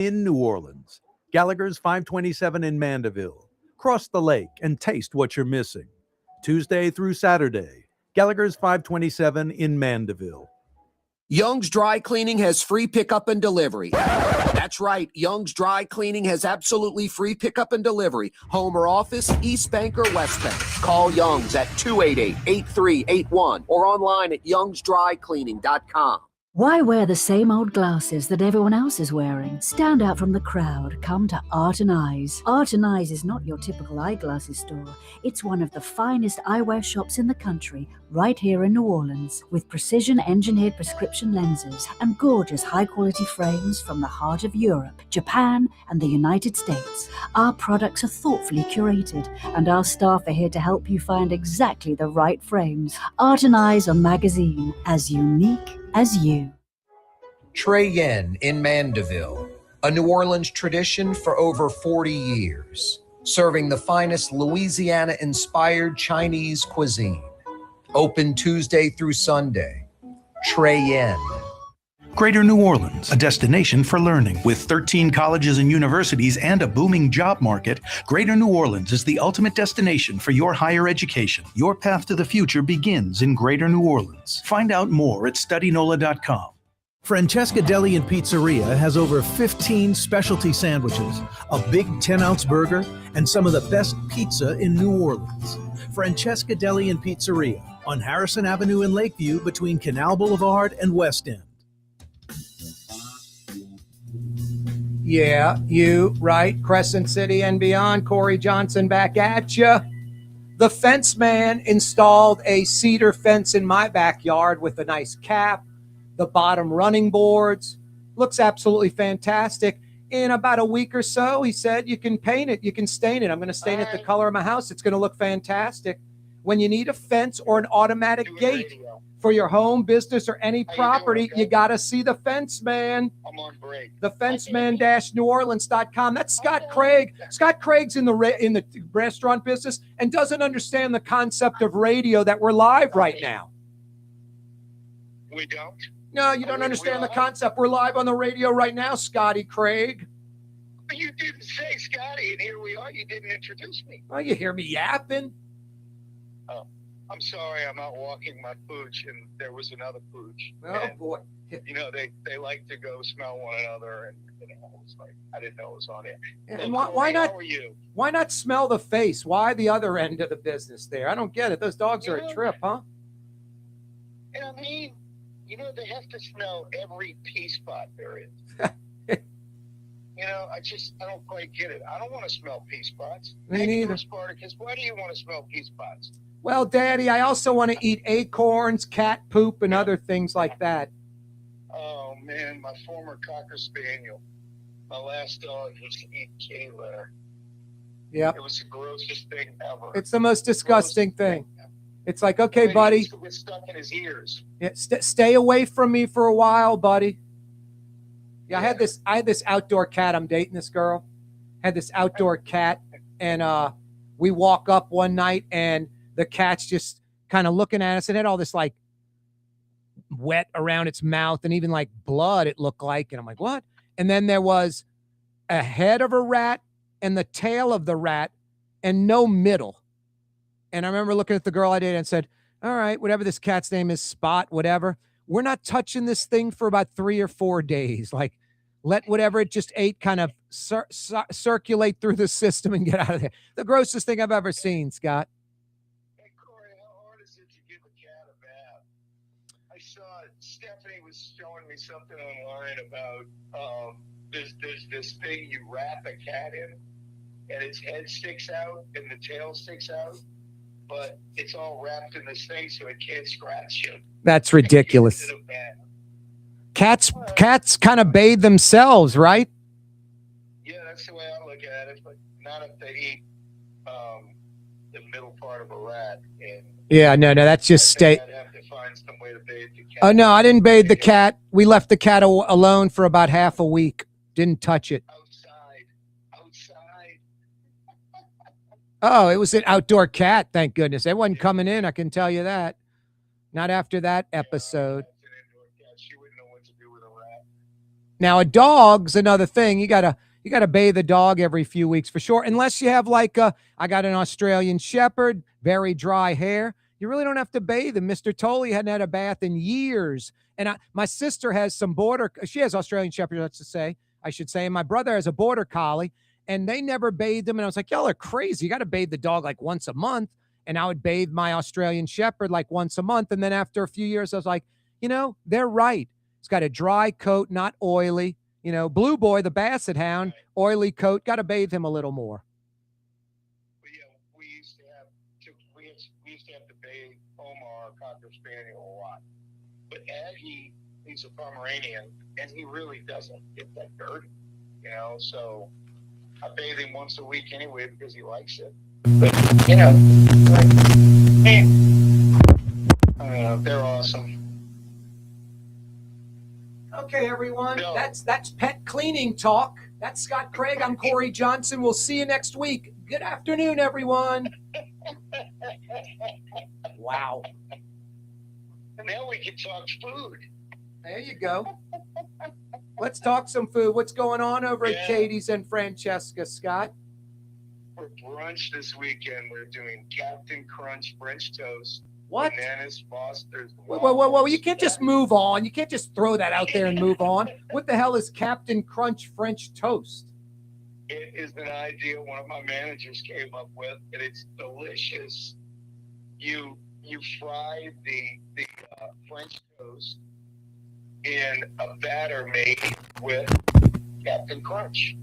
in New Orleans. Gallagher's 527 in Mandeville. Cross the lake and taste what you're missing. Tuesday through Saturday. Gallagher's 527 in Mandeville. Young's Dry Cleaning has free pickup and delivery. That's right. Young's Dry Cleaning has absolutely free pickup and delivery. Home or office, East Bank or West Bank. Call Young's at 288-8381 or online at youngsdrycleaning.com. Why wear the same old glasses that everyone else is wearing? Stand out from the crowd. Come to Art and Eyes. Art and Eyes is not your typical eyeglasses store. It's one of the finest eyewear shops in the country, right here in New Orleans, with precision-engineered prescription lenses and gorgeous high-quality frames from the heart of Europe, Japan, and the United States. Our products are thoughtfully curated, and our staff are here to help you find exactly the right frames. Art and Eyes on magazine, as unique as you. Trey Yen in Mandeville, a New Orleans tradition for over 40 years, serving the finest Louisiana-inspired Chinese cuisine. Open Tuesday through Sunday. Trey Yen. Greater New Orleans, a destination for learning. With 13 colleges and universities and a booming job market, Greater New Orleans is the ultimate destination for your higher education. Your path to the future begins in Greater New Orleans. Find out more at studynola.com. Francesca Deli and Pizzeria has over 15 specialty sandwiches, a big 10-ounce burger, and some of the best pizza in New Orleans. Francesca Deli and Pizzeria on Harrison Avenue in Lakeview between Canal Boulevard and West End. Yeah, you, right? Crescent City and beyond. Corey Johnson back at you. The fence man installed a cedar fence in my backyard with a nice cap, the bottom running boards. Looks absolutely fantastic. In about a week or so, he said, you can paint it, you can stain it. I'm going to stain it the color of my house. It's going to look fantastic. When you need a fence or an automatic gate for your home, business, or any property, you got to see the fence man. I'm on break. The fenceman-neworleans.com. That's Scott Craig. Scott Craig's in the restaurant business and doesn't understand the concept of radio that we're live right now. We don't? No, you don't understand the concept. We're live on the radio right now, Scotty Craig. But you didn't say Scotty, and here we are. You didn't introduce me. Oh, you hear me yapping? Oh, I'm sorry. I'm out walking my pooch, and there was another pooch. Oh, boy. You know, they like to go smell one another, and you know, it was like, I didn't know it was on it. And why not? How are you? Why not smell the face? Why the other end of the business there? I don't get it. Those dogs are a trip, huh? And I mean, you know, they have to smell every pea spot there is. You know, I don't quite get it. I don't want to smell pea spots. Me neither. Spartacus, why do you want to smell pea spots? Well, Daddy, I also want to eat acorns, cat poop, and other things like that. Oh, man, my former Cocker Spaniel, my last dog, used to eat kitty litter. Yep. It was the grossest thing ever. It's the most disgusting thing. It's like, okay, buddy. It was stuck in his ears. Yeah, stay away from me for a while, buddy. Yeah, I had this outdoor cat. I'm dating this girl. Had this outdoor cat, and we walk up one night, and the cat's just kind of looking at us. It had all this like wet around its mouth, and even like blood. It looked like, and I'm like, what? And then there was a head of a rat and the tail of the rat, and no middle. And I remember looking at the girl I dated and said, all right, whatever this cat's name is, Spot, whatever. We're not touching this thing for about 3 or 4 days. Like, let whatever it just ate kind of circulate through the system and get out of there. The grossest thing I've ever seen, Scott. Hey, Corey, how hard is it to give a cat a bath? I saw Stephanie was showing me something online about there's this thing you wrap a cat in, and its head sticks out and the tail sticks out, but it's all wrapped in this thing so it can't scratch you. That's ridiculous. Cats kind of bathe themselves, right? Yeah, that's the way I look at it, but not if they eat the middle part of a rat. And yeah, no, that's just stay. I'd have to find some way to bathe the cat. Oh, no, I didn't bathe the cat. We left the cat alone for about half a week. Didn't touch it. Outside. Oh, it was an outdoor cat, thank goodness. It wasn't coming in, I can tell you that. Not after that episode. She wouldn't know what to do with a rat. Now a dog's another thing. You gotta bathe the dog every few weeks for sure. Unless you have like I got an Australian Shepherd, very dry hair. You really don't have to bathe him. Mr. Tolley hadn't had a bath in years. And my sister has some she has Australian Shepherds, I should say. And my brother has a border collie, and they never bathed him. And I was like, y'all are crazy. You got to bathe the dog like once a month. And I would bathe my Australian Shepherd like once a month. And then after a few years, I was like, they're right. It's got a dry coat, not oily. Blue Boy, the Basset Hound, oily coat. Got to bathe him a little more. We used to have to bathe Omar, Cocker Spaniel, a lot. But Aggie, he's a Pomeranian, and he really doesn't get that dirty, So I bathe him once a week anyway because he likes it. But they're awesome. Okay, everyone. No. That's pet cleaning talk. That's Scott Craig. I'm Corey Johnson. We'll see you next week. Good afternoon, everyone. Wow. And now we can talk food. There you go. Let's talk some food. What's going on over at Katie's and Francesca, Scott? For brunch this weekend, we're doing Captain Crunch French toast. What? Bananas, Foster's. Whoa. You can't just move on. You can't just throw that out there and move on. What the hell is Captain Crunch French toast? It is an idea one of my managers came up with, and it's delicious. You fry the French toast in a batter made with Captain Crunch.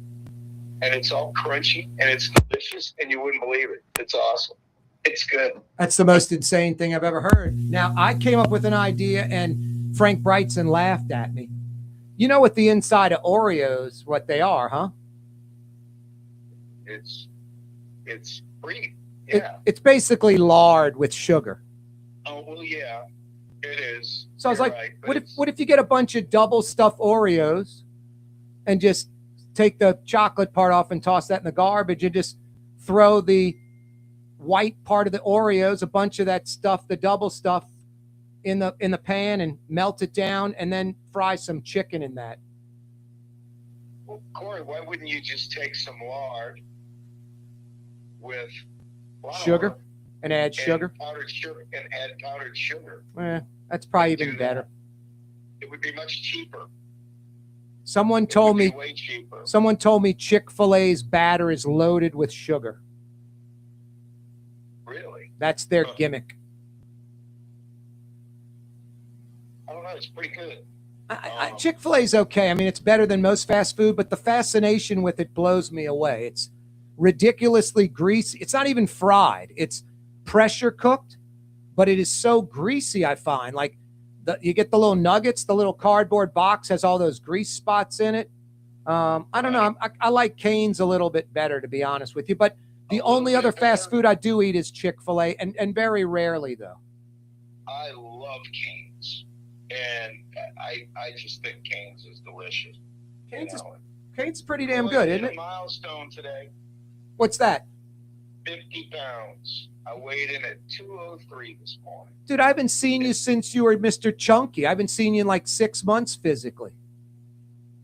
And it's all crunchy, and it's delicious, and you wouldn't believe it. It's awesome. It's good. That's the most insane thing I've ever heard. Now, I came up with an idea, and Frank Brightson laughed at me. You know what the inside of Oreos, what they are, huh? It's free. Yeah. It's basically lard with sugar. Oh, well, yeah, it is. So I was You're like, right, what if you get a bunch of double stuffed Oreos and just take the chocolate part off and toss that in the garbage and just throw the white part of the Oreos, a bunch of that stuff, the double stuff in the pan and melt it down and then fry some chicken in that. Well, Corey, why wouldn't you just take some lard with flour Sugar and add sugar? Powdered sugar and add powdered sugar. That's probably even better. It would be much cheaper. Someone told me way cheaper. Chick-fil-A's batter is loaded with sugar. Really? That's their gimmick. I don't know. It's pretty good. Chick-fil-A's okay. I mean, it's better than most fast food, but the fascination with it blows me away. It's ridiculously greasy. It's not even fried. It's pressure cooked, but it is so greasy, I find. Like, you get the little nuggets, the little cardboard box has all those grease spots in it. I don't know. I like Cane's a little bit better, to be honest with you. But the only other fast food I do eat is Chick-fil-A, and very rarely, though. I love Cane's, and I just think Cane's is delicious. Cane's pretty damn good, isn't it? Milestone today. What's that? 50 pounds. I weighed in at 203 this morning. Dude, I haven't seen you since you were Mr. Chunky. I haven't seen you in like 6 months physically.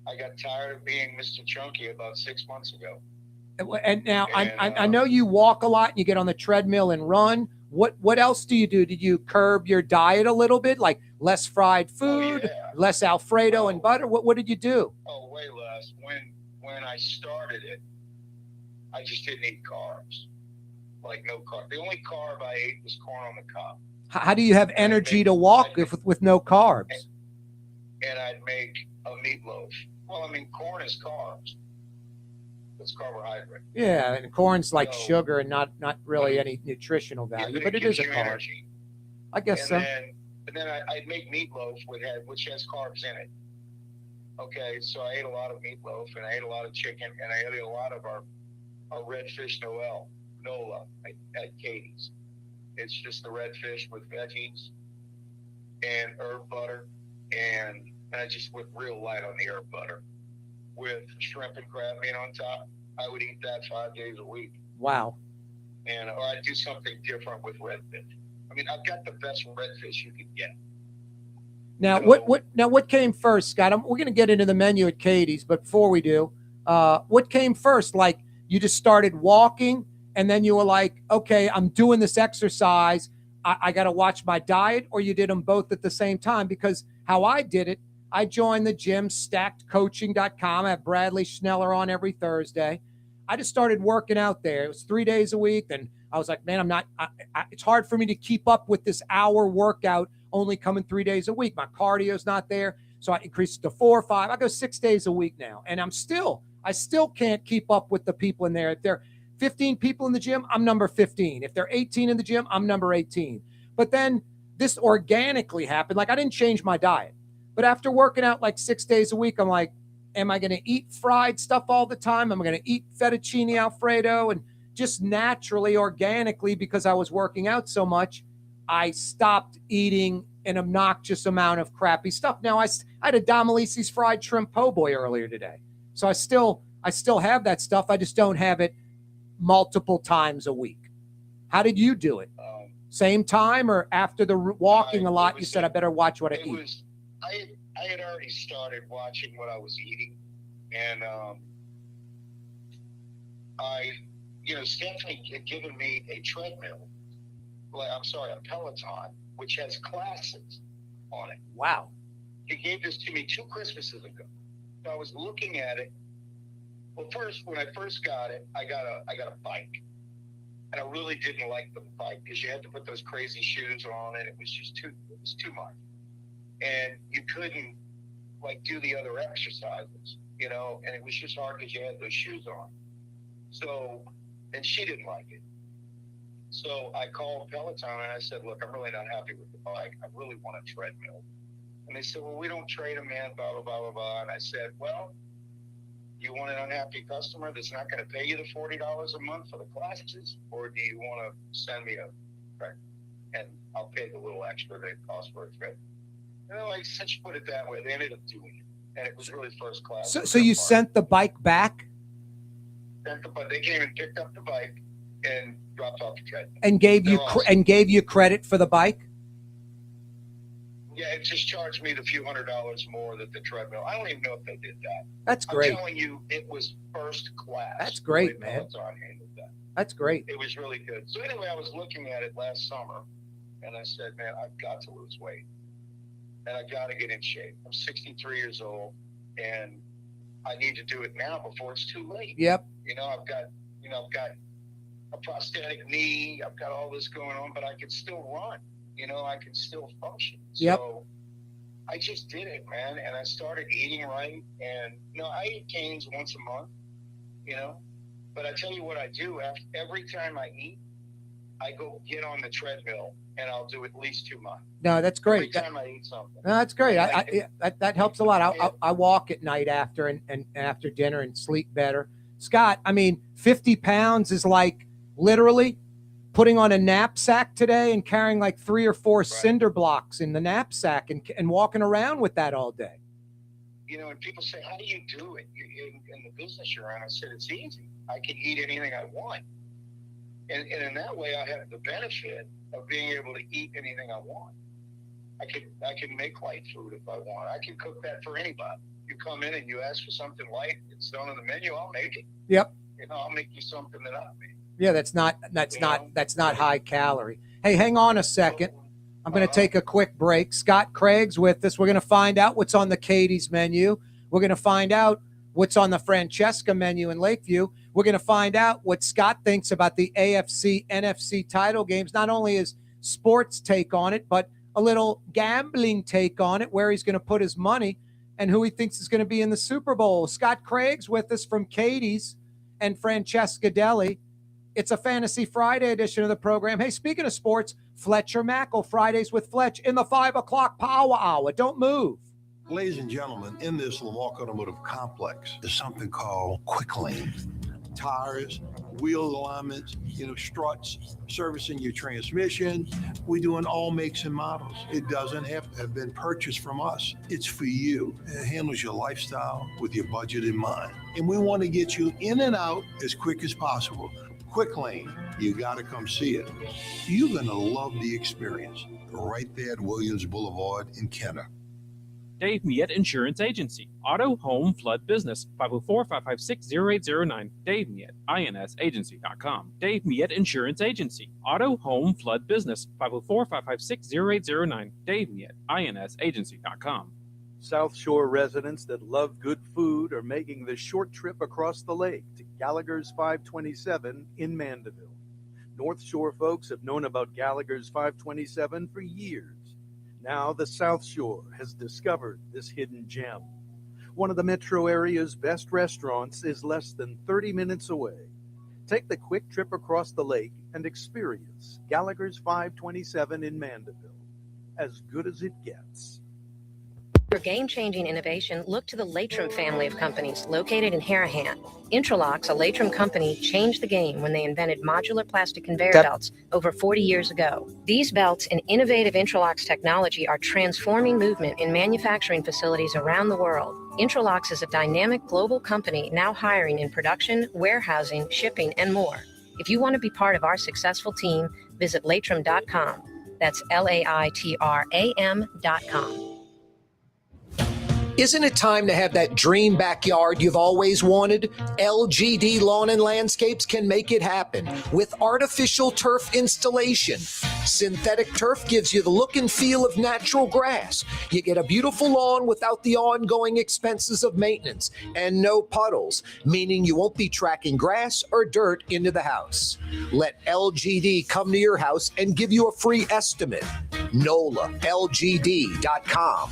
I got tired of being Mr. Chunky about 6 months ago. And now I know you walk a lot and you get on the treadmill and run. What else do you do? Did you curb your diet a little bit, like less fried food, less Alfredo and butter? What did you do? Oh, way less. When I started it, I just didn't eat carbs. Like no carb. The only carb I ate was corn on the cob. How do you have energy to walk with no carbs? And I'd make a meatloaf. Well, I mean, corn is carbs. It's carbohydrate. Yeah, and corn's like sugar and not really any nutritional value, but it is a carb. Energy. I guess so. And then I'd make meatloaf which has carbs in it. Okay, so I ate a lot of meatloaf, and I ate a lot of chicken, and I ate a lot of our redfish Nola at Katie's. It's just the redfish with veggies and herb butter, and I just went real light on the herb butter with shrimp and crab meat on top. I would eat that 5 days a week. Wow. Or I'd do something different with redfish. I mean, I've got the best redfish you could get. Now, You know? what came first, Scott? We're going to get into the menu at Katie's, but before we do, what came first? Like, you just started walking, and then you were like, okay, I'm doing this exercise. I got to watch my diet, or you did them both at the same time? Because how I did it, I joined the gym, stackedcoaching.com. I have Bradley Schneller on every Thursday. I just started working out there. It was 3 days a week, and I was like, man, it's hard for me to keep up with this hour workout only coming 3 days a week. My cardio's not there. So I increased it to 4 or 5. I go 6 days a week now. And I still can't keep up with the people in there. If there are 15 people in the gym, I'm number 15. If there are 18 in the gym, I'm number 18. But then this organically happened. Like, I didn't change my diet. But after working out like 6 days a week, I'm like, am I going to eat fried stuff all the time? Am I going to eat fettuccine Alfredo? And just naturally, organically, because I was working out so much, I stopped eating an obnoxious amount of crappy stuff. Now, I had a Domalice's fried shrimp po' boy earlier today. So I still have that stuff. I just don't have it multiple times a week. How did you do it? Same time, or after the walking a lot, you said, I better watch what I eat? I had already started watching what I was eating. And Stephanie had given me a treadmill. A Peloton, which has classes on it. Wow. He gave this to me 2 Christmases ago. So I was looking at it. Well, when I first got it, I got a bike. And I really didn't like the bike because you had to put those crazy shoes on, and it was just too much. And you couldn't do the other exercises, and it was just hard because you had those shoes on. So, and she didn't like it. So I called Peloton and I said, look, I'm really not happy with the bike. I really want a treadmill. And they said, well, we don't trade them, man, blah, blah, blah, blah, blah. And I said, well, you want an unhappy customer that's not going to pay you the $40 a month for the classes? Or do you want to send me a treadmill? And I'll pay the little extra that it costs for a treadmill. Since you put it that way, they ended up doing it. And it was really first class. So you sent the bike back? They came and picked up the bike and dropped off the treadmill. And gave you credit for the bike? Yeah, it just charged me the few $100s more than the treadmill. I don't even know if they did that. That's great. I'm telling you, it was first class. That's great, man. Handled that. That's great. It was really good. So anyway, I was looking at it last summer, and I said, man, I've got to lose weight. And I've got to get in shape. I'm 63 years old, and I need to do it now before it's too late. Yep. I've got a prosthetic knee. I've got all this going on, but I can still run. I can still function. Yep. So I just did it, man. And I started eating right. And, I eat Cane's once a month, but I tell you what I do. Every time I eat, I go get on the treadmill and I'll do at least 2 miles. No, that's great. Every time I eat something. No, that's great. That helps a lot. I walk at night after and after dinner and sleep better. Scott, 50 pounds is like literally putting on a knapsack today and carrying like 3 or 4 cinder blocks in the knapsack and walking around with that all day. And people say, how do you do it? In the business you're in, I said, it's easy. I can eat anything I want. And in that way, I have the benefit of being able to eat anything I want. I can make light food if I want. I can cook that for anybody. You come in and you ask for something light, it's done on the menu, I'll make it. Yep. I'll make you something that I make. Yeah, that's not high calorie. Hey, hang on a second. I'm going to take a quick break. Scott Craig's with us. We're going to find out what's on the Katie's menu. We're going to find out what's on the Francesca menu in Lakeview. We're going to find out what Scott thinks about the AFC, NFC title games, not only his sports take on it, but a little gambling take on it, where he's going to put his money and who he thinks is going to be in the Super Bowl. Scott Craig's with us from Katie's and Francesca Deli. It's a Fantasy Friday edition of the program. Hey, speaking of sports, Fletcher Mackel, Fridays with Fletch in the 5 o'clock power hour. Don't move. Ladies and gentlemen, in this Lamarck Automotive Complex is something called Quick Lane. Tires, wheel alignments, struts, servicing your transmission. We do in all makes and models. It doesn't have to have been purchased from us. It's for you. It handles your lifestyle with your budget in mind. And we want to get you in and out as quick as possible. Quick Lane, you got to come see it. You're going to love the experience. Right there at Williams Boulevard in Kenner. Dave Miet Insurance Agency. Auto, home, flood, business. 504-556-0809. Dave Miet, INSagency.com. Dave Miet Insurance Agency. Auto, home, flood, business. 504-556-0809. Dave Miet, INSagency.com. South Shore residents that love good food are making the short trip across the lake to Gallagher's 527 in Mandeville. North Shore folks have known about Gallagher's 527 for years. Now the South Shore has discovered this hidden gem. One of the metro area's best restaurants is less than 30 minutes away. Take the quick trip across the lake and experience Gallagher's 527 in Mandeville. As good as it gets. For game-changing innovation, look to the Latrim family of companies located in Harahan. Intralox, a Latrim company, changed the game when they invented modular plastic conveyor belts over 40 years ago. These belts and innovative Intralox technology are transforming movement in manufacturing facilities around the world. Intralox is a dynamic global company now hiring in production, warehousing, shipping, and more. If you want to be part of our successful team, visit Latrim.com. That's LAITRAM.com. Isn't it time to have that dream backyard you've always wanted? LGD Lawn and Landscapes can make it happen with artificial turf installation. Synthetic turf gives you the look and feel of natural grass. You get a beautiful lawn without the ongoing expenses of maintenance and no puddles, meaning you won't be tracking grass or dirt into the house. Let LGD come to your house and give you a free estimate. NOLALGD.com.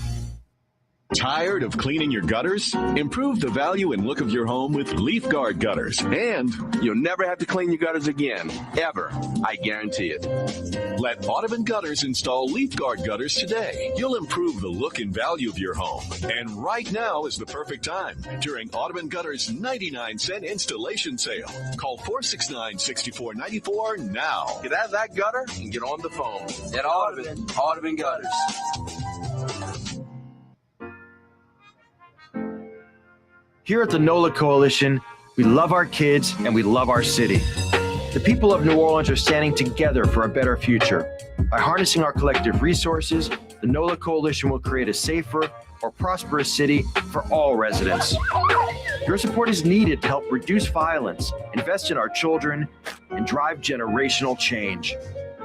Tired of cleaning your gutters? Improve the value and look of your home with Leaf Guard gutters. And you'll never have to clean your gutters again, ever. I guarantee it. Let Audubon Gutters install Leaf Guard gutters today. You'll improve the look and value of your home. And right now is the perfect time during Audubon Gutters' 99-cent installation sale. Call 469-6494 now. Get out of that gutter and get on the phone. At Audubon Gutters. Here at the NOLA Coalition, we love our kids and we love our city. The people of New Orleans are standing together for a better future. By harnessing our collective resources, the NOLA Coalition will create a safer, more prosperous city for all residents. Your support is needed to help reduce violence, invest in our children, and drive generational change.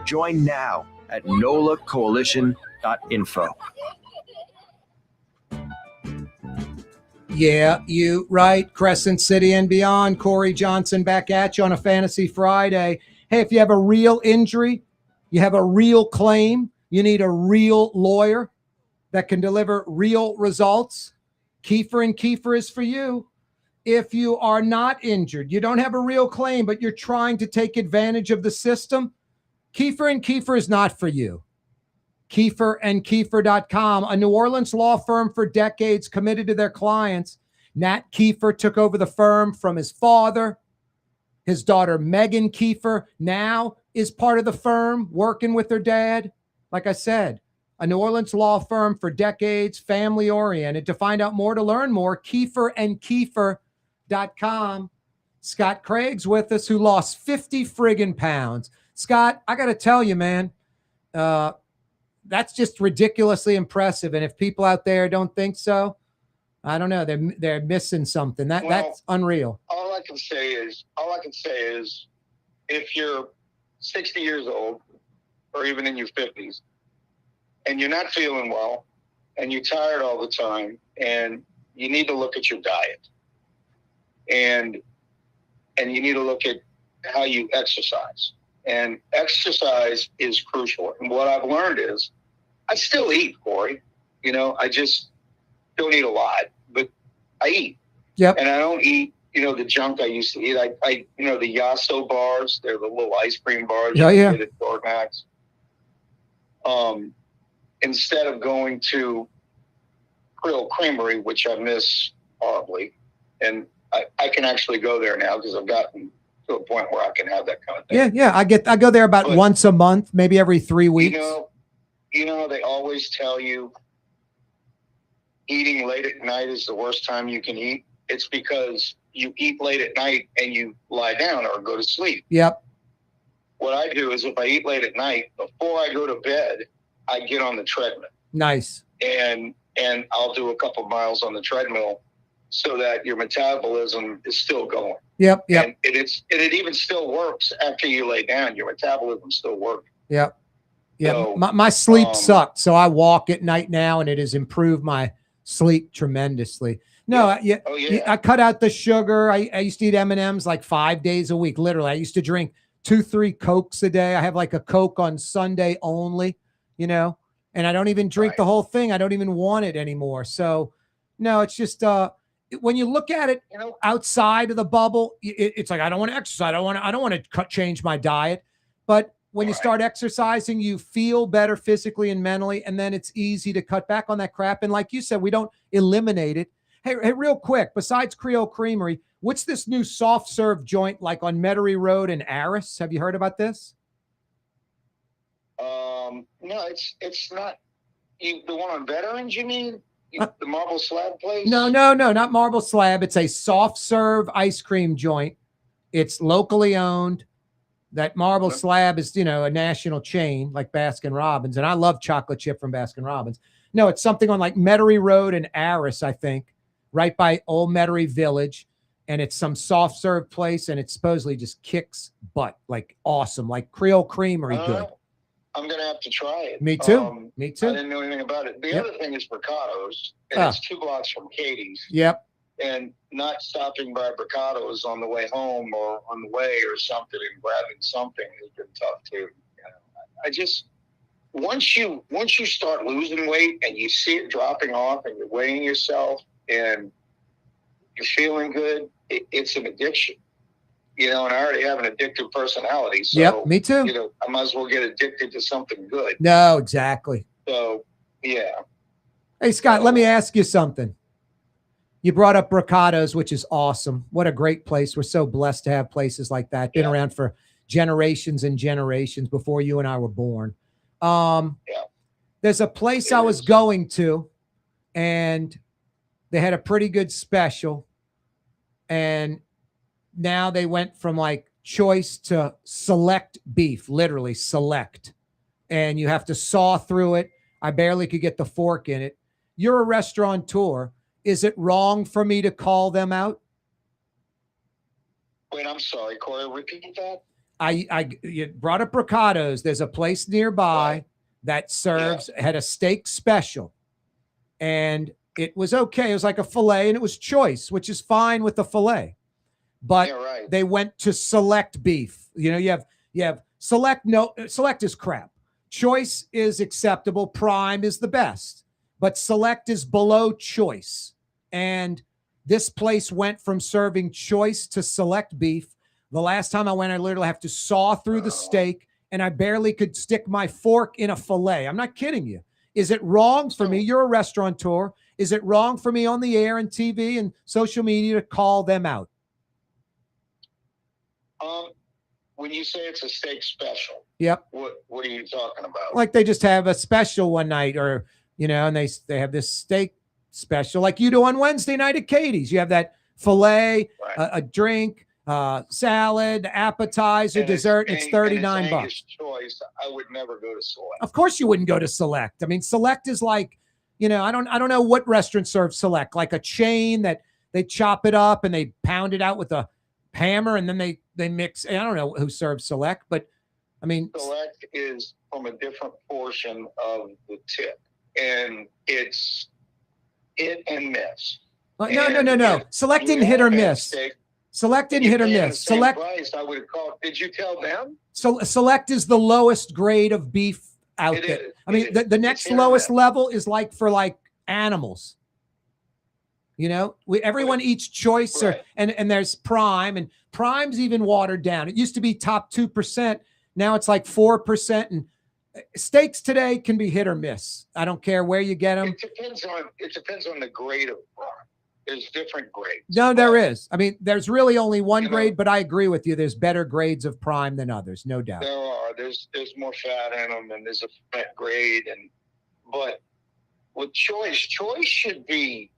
Join now at nolacoalition.info. Yeah, you right. Crescent City and beyond. Corey Johnson back at you on a Fantasy Friday. Hey, if you have a real injury, you have a real claim, you need a real lawyer that can deliver real results, Kiefer and Kiefer is for you. If you are not injured, you don't have a real claim, but you're trying to take advantage of the system, Kiefer and Kiefer is not for you. KieferandKiefer.com, a New Orleans law firm for decades committed to their clients. Nat Kiefer took over the firm from his father. His daughter, Megan Kiefer, now is part of the firm, working with her dad. Like I said, a New Orleans law firm for decades, family-oriented. To find out more, to learn more, KieferandKiefer.com. Scott Craig's with us, who lost 50 friggin' pounds. Scott, I got to tell you, man, that's just ridiculously impressive. And if people out there don't think so, I don't know. They're missing something. That's unreal. All I can say is, if you're 60 years old or even in your 50s and you're not feeling well and you're tired all the time and you need to look at your diet and you need to look at how you exercise. And exercise is crucial. And what I've learned is I still eat, Corey. You know, I just don't eat a lot, but I eat. Yep. And I don't eat, the junk I used to eat. I the Yasso bars, they're the little ice cream bars. Yeah, yeah. You get at Dormax. Instead of going to Krill Creamery, which I miss horribly, and I can actually go there now because I've gotten to a point where I can have that kind of thing. Yeah. I go there about once a month, maybe every 3 weeks. They always tell you eating late at night is the worst time you can eat. It's because you eat late at night and you lie down or go to sleep. Yep. What I do is if I eat late at night, before I go to bed, I get on the treadmill. Nice. And and I'll do a couple miles on the treadmill so that your metabolism is still going. Yep. And it even still works after you lay down. Your metabolism still works. Yep. Yeah. So, my sleep sucked. So I walk at night now, and it has improved my sleep tremendously. No, I cut out the sugar. I used to eat M&Ms like 5 days a week. Literally, I used to drink 2-3 Cokes a day. I have like a Coke on Sunday only, you know, and I don't even drink the whole thing. I don't even want it anymore. So no, it's just, when you look at it outside of the bubble, it's like, I don't want to exercise. I don't want to change my diet. But when you start exercising, you feel better physically and mentally, and then it's easy to cut back on that crap. And like you said, we don't eliminate it. Hey, real quick, besides Creole Creamery, what's this new soft serve joint like on Metairie Road in Aris? Have you heard about this? No, it's not the one on Veterans, you mean? The Marble Slab place? No, not Marble Slab. It's a soft serve ice cream joint. It's locally owned. That Marble Slab is, a national chain like Baskin Robbins. And I love chocolate chip from Baskin Robbins. No, it's something on like Metairie Road in Aris, I think, right by Old Metairie Village. And it's some soft serve place, and it supposedly just kicks butt, like awesome, like Creole Creamery good. I'm going to have to try it. Me too. Me too. I didn't know anything about it. The other thing is Bricado's, and it's 2 blocks from Katie's. Yep. And not stopping by Bricado's on the way home or on the way or something and grabbing something has been tough too. I just, once you start losing weight and you see it dropping off and you're weighing yourself and you're feeling good, it's an addiction. And I already have an addictive personality. So, yep, me too. I might as well get addicted to something good. No, exactly. So, yeah. Hey, Scott, let me ask you something. You brought up Bricado's, which is awesome. What a great place. We're so blessed to have places like that. Been around for generations and generations before you and I were born. There's a place I was going to, and they had a pretty good special. And now they went from like choice to select beef, literally select. And you have to saw through it. I barely could get the fork in it. You're a restaurateur. Is it wrong for me to call them out? Wait, I'm sorry, Corey. Repeat that. You brought up Bricado's. There's a place nearby that serves, had a steak special. And it was okay. It was like a filet, and it was choice, which is fine with the filet. But they went to select beef. You have select. No, select is crap. Choice is acceptable. Prime is the best, but select is below choice. And this place went from serving choice to select beef. The last time I went, I literally have to saw through the steak, and I barely could stick my fork in a filet. I'm not kidding you. Is it wrong for me? You're a restaurateur. Is it wrong for me on the air and TV and social media to call them out? When you say it's a steak special, yep. What are you talking about? Like they just have a special one night, or and they have this steak special like you do on Wednesday night at Katie's. You have that filet, a drink, salad, appetizer, dessert. It's $39. Choice. I would never go to Select. Of course, you wouldn't go to Select. I mean, Select is like, I don't know what restaurant serves Select, like a chain that they chop it up and they pound it out with a hammer, and then they mix. I don't know who serves Select, but I mean, Select is from a different portion of the tip, and it's hit and miss. No. Select didn't hit or miss. Select didn't hit or miss. Select price, I would have called. Did you tell them? So Select is the lowest grade of beef out there. I mean, the next lowest level is like for like animals. Everyone eats choice, and there's prime, and prime's even watered down. It used to be top 2%. Now it's like 4%. And steaks today can be hit or miss. I don't care where you get them. It depends on the grade of prime. There's different grades. No, there is. I mean, there's really only one grade, but I agree with you. There's better grades of prime than others, no doubt. There are. There's more fat in them, and there's a fat grade. But with choice should be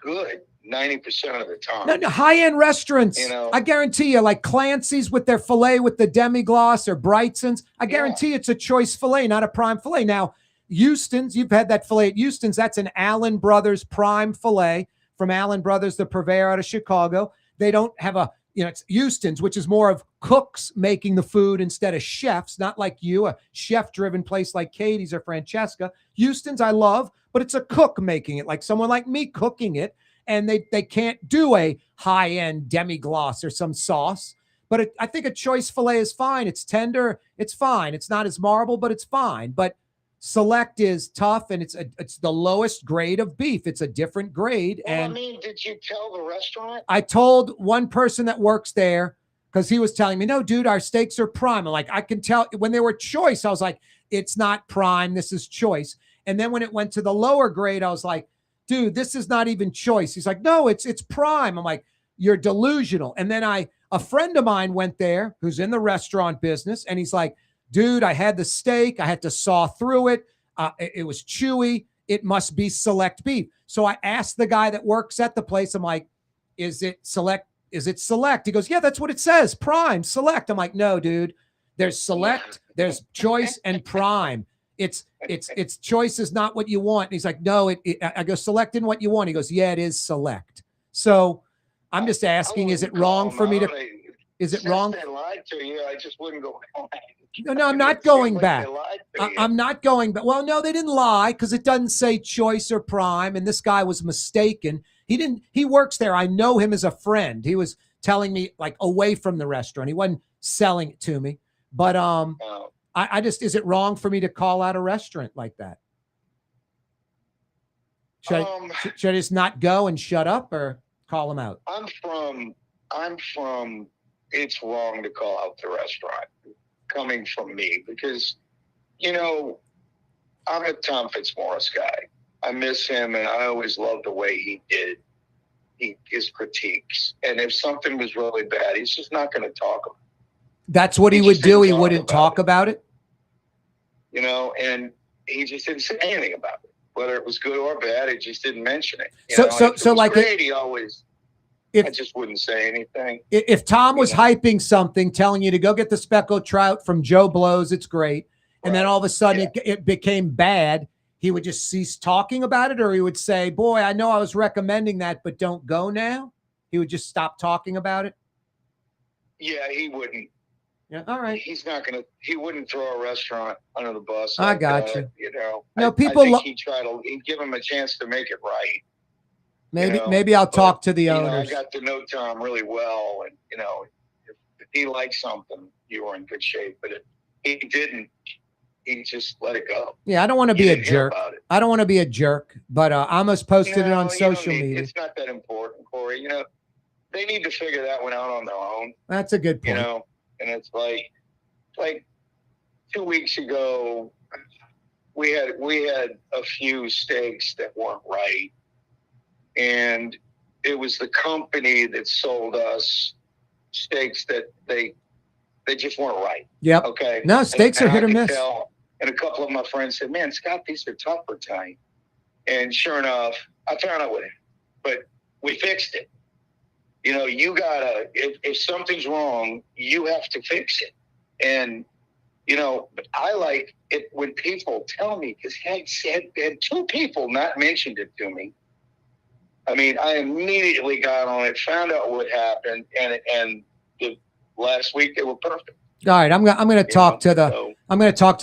good 90% of the time. No, high-end restaurants, I guarantee you, like Clancy's with their filet with the demi-glace or Brightson's, I guarantee it's a choice filet, not a prime filet. Now, Houston's, you've had that filet at Houston's. That's an Allen Brothers prime filet from Allen Brothers, the purveyor out of Chicago. They don't have it's Houston's, which is more of cooks making the food instead of chefs, not like you, a chef-driven place like Katie's or Francesca. Houston's I love, but it's a cook making it, like someone like me cooking it, and they can't do a high-end demi-glace or some sauce. But I think a choice filet is fine. It's tender. It's fine. It's not as marble, but it's fine. But Select is tough, and it's the lowest grade of beef. It's a different grade. Well, and I mean, did you tell the restaurant? I told one person that works there, because he was telling me, no, dude, our steaks are prime. I'm like, I can tell when they were choice. I was like, it's not prime. This is choice. And then when it went to the lower grade, I was like, dude, this is not even choice. He's like, no, it's prime. I'm like, you're delusional. And then a friend of mine went there who's in the restaurant business, and he's like, dude, I had the steak. I had to saw through it. It was chewy. It must be Select beef. So I asked the guy that works at the place, I'm like, is it Select? Is it Select? He goes, yeah, that's what it says. Prime, Select. I'm like, no, dude, there's Select, there's choice and prime. It's choice is not what you want. And he's like, no, I go, Select in what you want. He goes, yeah, it is Select. So I'm just asking, is it wrong for me to, is it wrong? They lied to you. I just wouldn't go back. No, I'm not going back. I'm not going back. Well, no, they didn't lie, because it doesn't say choice or prime. And this guy was mistaken. He works there. I know him as a friend. He was telling me like away from the restaurant. He wasn't selling it to me. But I just, is it wrong for me to call out a restaurant like that? Should I just not go and shut up, or call him out? I'm from, it's wrong to call out the restaurant, coming from me, because, I'm a Tom Fitzmaurice guy. I miss him, and I always loved the way he did his critiques. And if something was really bad, he's just not going to talk about it. That's what he would do. He wouldn't talk about it. And he just didn't say anything about it. Whether it was good or bad, he just didn't mention it. So like great, I just wouldn't say anything. If Tom was hyping something, telling you to go get the speckled trout from Joe Blow's, it's great. And then all of a sudden it became bad, he would just cease talking about it, or he would say, boy, I know I was recommending that, but don't go now. He would just stop talking about it. Yeah, he wouldn't. Yeah, all right. He wouldn't throw a restaurant under the bus. I got you. No, I think he'd give him a chance to make it right. Maybe I'll talk to the owners. I got to know Tom really well, and if he liked something, you were in good shape. But if he didn't, he just let it go. Yeah, I don't want to be a jerk. I don't want to be a jerk, but I almost posted it on social media. It's not that important, Corey. They need to figure that one out on their own. That's a good point. And it's like 2 weeks ago, we had a few steaks that weren't right. And it was the company that sold us steaks that they just weren't right. Yep. Okay. No, steaks are hit or miss. And a couple of my friends said, man, Scott, these are tough for tonight. And sure enough, I found out what it, but we fixed it. You gotta, if something's wrong, you have to fix it. And, but I like it when people tell me, because had two people not mentioned it to me. I mean, I immediately got on it, found out what happened, and the last week they were perfect. All right, I'm going to talk to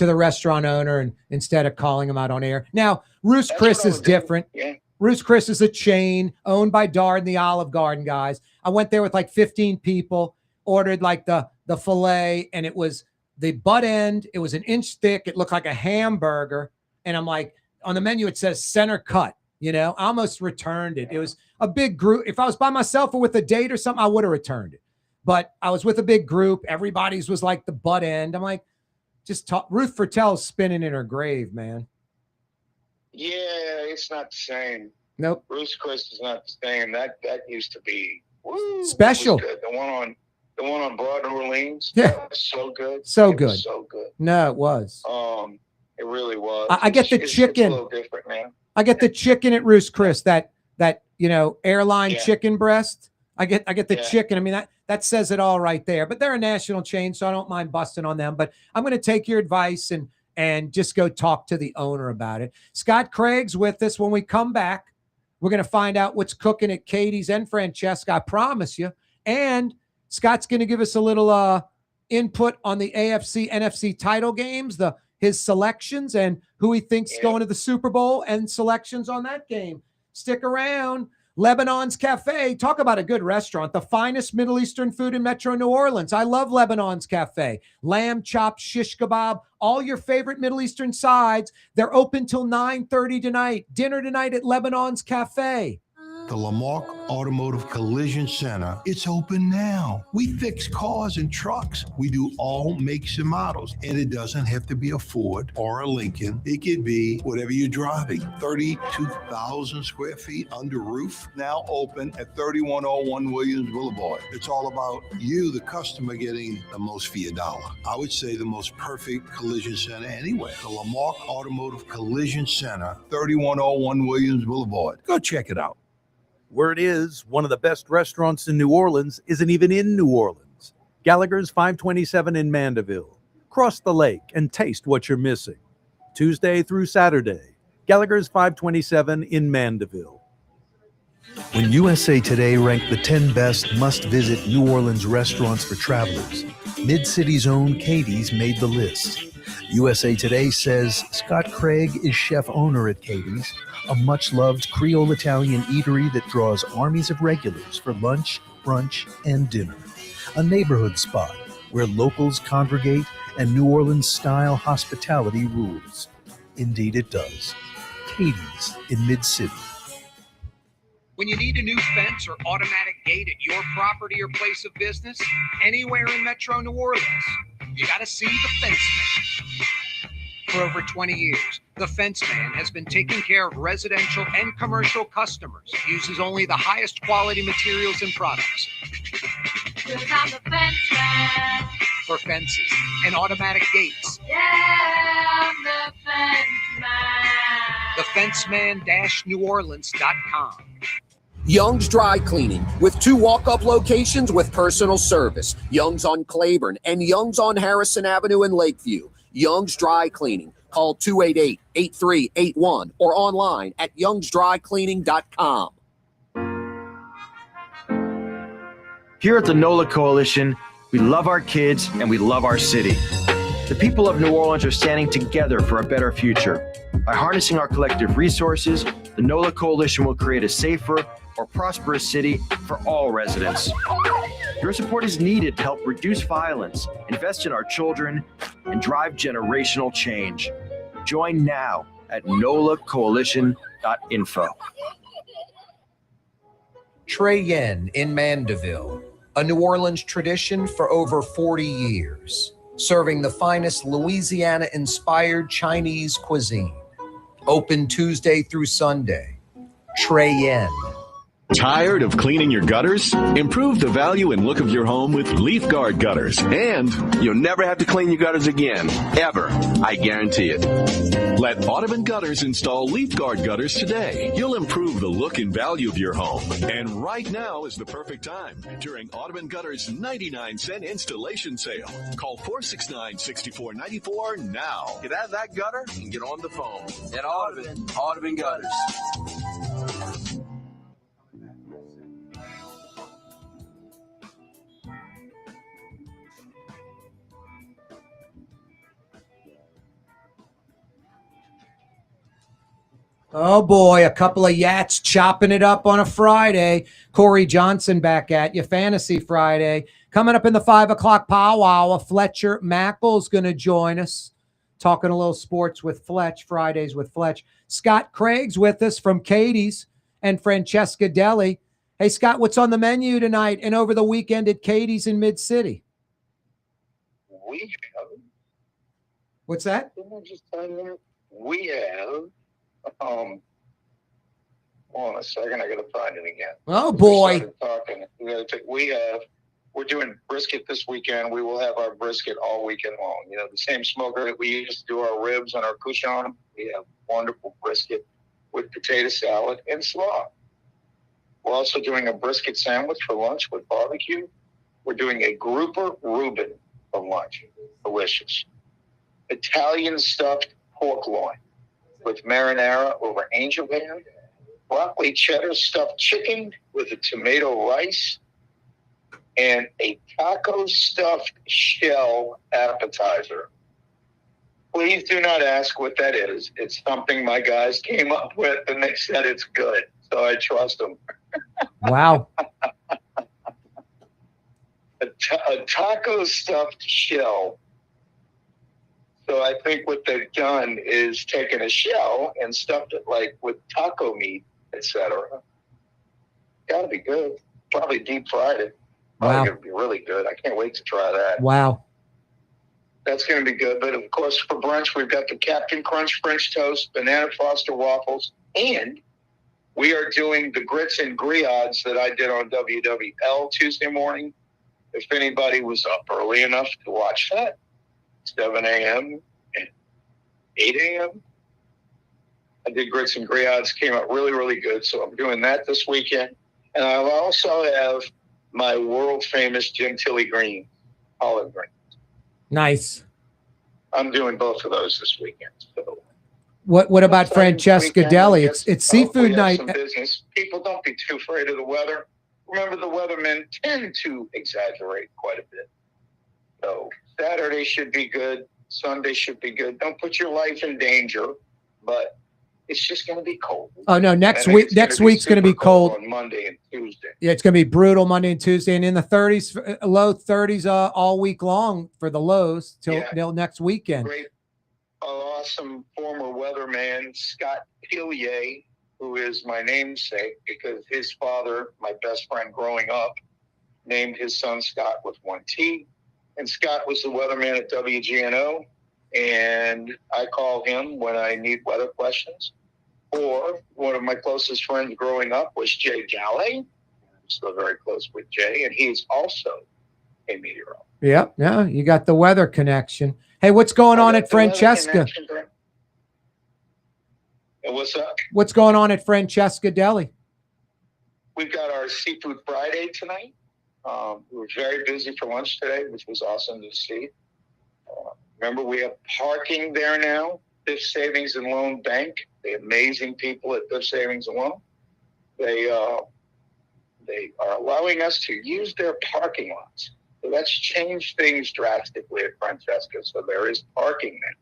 the restaurant owner, and instead of calling him out on air. Now, Roost Chris is different. Yeah. Roost Chris is a chain owned by Darden, the Olive Garden guys. I went there with like 15 people, ordered like the filet, and it was the butt end. It was an inch thick. It looked like a hamburger. And I'm like, on the menu, it says center cut. I almost returned it. It was a big group. If I was by myself or with a date or something, I would have returned it. But I was with a big group. Everybody's was like the butt end. I'm like, just talk. Ruth Fertel's spinning in her grave, man. Yeah, it's not the same. Nope. Roost Chris is not the same. That used to be special. Good. The one on Broad New Orleans. Yeah, that was so good. So it good. Was so good. No, it was. It really was. I get the chicken. It's a little different, man. I get the chicken at Roost Chris. That airline chicken breast. I get the chicken. I mean, that says it all right there. But they're a national chain, so I don't mind busting on them. But I'm going to take your advice, and and just go talk to the owner about it. Scott Craig's with us. When we come back, we're going to find out what's cooking at Katie's and Francesca, I promise you. And Scott's going to give us a little input on the AFC, NFC title games, his selections, and who he thinks going to the Super Bowl and selections on that game. Stick around. Lebanon's Cafe. Talk about a good restaurant. The finest Middle Eastern food in Metro New Orleans. I love Lebanon's Cafe. Lamb chops, shish kebab, all your favorite Middle Eastern sides. They're open till 9:30 tonight. Dinner tonight at Lebanon's Cafe. The Lamarck Automotive Collision Center, it's open now. We fix cars and trucks. We do all makes and models. And it doesn't have to be a Ford or a Lincoln. It could be whatever you're driving. 32,000 square feet under roof, now open at 3101 Williams Boulevard. It's all about you, the customer, getting the most for your dollar. I would say the most perfect collision center anywhere. The Lamarck Automotive Collision Center, 3101 Williams Boulevard. Go check it out. Word is, one of the best restaurants in New Orleans isn't even in New Orleans. Gallagher's 527 in Mandeville. Cross the lake and taste what you're missing. Tuesday through Saturday, Gallagher's 527 in Mandeville. When USA Today ranked the 10 best must-visit New Orleans restaurants for travelers, Mid-City's own Katie's made the list. USA Today says Scott Craig is chef-owner at Katie's, a much-loved Creole-Italian eatery that draws armies of regulars for lunch, brunch, and dinner. A neighborhood spot where locals congregate and New Orleans-style hospitality rules. Indeed it does. Katie's in Mid-City. When you need a new fence or automatic gate at your property or place of business, anywhere in Metro New Orleans, you got to see the Fence Man. For over 20 years, the Fence Man has been taking care of residential and commercial customers, uses only the highest quality materials and products. Because I'm the Fence Man. For fences and automatic gates. Yeah, I'm the Fence Man. TheFenceman-NewOrleans.com. Young's Dry Cleaning, with 2 walk-up locations with personal service. Young's on Claiborne and Young's on Harrison Avenue in Lakeview. Young's Dry Cleaning. Call 288-8381 or online at youngsdrycleaning.com. Here at the NOLA Coalition, we love our kids and we love our city. The people of New Orleans are standing together for a better future. By harnessing our collective resources, the NOLA Coalition will create a safer, more prosperous city for all residents. Your support is needed to help reduce violence, invest in our children, and drive generational change. Join now at nolacoalition.info. Trey Yen in Mandeville, a New Orleans tradition for over 40 years, serving the finest Louisiana-inspired Chinese cuisine. Open Tuesday through Sunday. Trey Yen. Tired of cleaning your gutters? Improve the value and look of your home with Leaf Guard gutters. And you'll never have to clean your gutters again. Ever. I guarantee it. Let Audubon Gutters install Leaf Guard gutters today. You'll improve the look and value of your home. And right now is the perfect time during Audubon Gutters' 99-cent installation sale. Call 469-6494 now. Get out of that gutter and get on the phone. At Audubon Gutters. Oh boy, a couple of Yats chopping it up on a Friday. Corey Johnson back at you. Fantasy Friday. Coming up in the 5 o'clock powwow, Fletcher Mackle's going to join us. Talking a little sports with Fletch, Fridays with Fletch. Scott Craig's with us from Katie's and Francesca Deli. Hey, Scott, what's on the menu tonight and over the weekend at Katie's in Mid-City? We have. What's that? Didn't I just tell you that? We have. Hold on a second. I got to find it again. Oh boy. We're doing brisket this weekend. We will have our brisket all weekend long. You know, the same smoker that we use to do our ribs and our couchon. We have wonderful brisket with potato salad and slaw. We're also doing a brisket sandwich for lunch with barbecue. We're doing a grouper Reuben for lunch. Delicious. Italian stuffed pork loin with marinara over angel hair, broccoli cheddar stuffed chicken with a tomato rice, and a taco stuffed shell appetizer. Please do not ask what that is. It's something my guys came up with, and they said it's good, so I trust them. Wow. A taco stuffed shell. So I think what they've done is taken a shell and stuffed it like with taco meat, etc. Gotta be good. Probably deep fried it. Probably Wow. gonna be really good. I can't wait to try that. Wow. That's gonna be good. But of course, for brunch, we've got the Captain Crunch French toast, banana Foster waffles, and we are doing the grits and griots that I did on WWL Tuesday morning. If anybody was up early enough to watch that, 7 a.m. and 8 a.m. I did grits and griots, came out really, really good. So I'm doing that this weekend. And I also have my world famous Gentilly green, olive green. Nice. I'm doing both of those this weekend. So What about Francesca Deli? Yes. It's I hope seafood we have night. some business. People, don't be too afraid of the weather. Remember, the weathermen tend to exaggerate quite a bit. So Saturday should be good. Sunday should be good. Don't put your life in danger, but it's just going to be cold. Oh no, next week's going to be cold on Monday and Tuesday. Yeah, it's going to be brutal Monday and Tuesday, and in the 30s, low 30s all week long for the lows till next weekend. Great, awesome former weatherman Scott Pillier, who is my namesake because his father, my best friend growing up, named his son Scott with one T. And Scott was the weatherman at WGNO, and I call him when I need weather questions. Or one of my closest friends growing up was Jay Galley. I'm still very close with Jay, and he's also a meteorologist. Yep, yeah, you got the weather connection. Hey, what's going on at Francesca? And what's up? What's going on at Francesca Deli? We've got our Seafood Friday tonight. We were very busy for lunch today, which was awesome to see. Remember, we have parking there now. Fifth Savings and Loan Bank, the amazing people at Fifth Savings and Loan. They are allowing us to use their parking lots. So that's changed things drastically at Francesca. So there is parking there.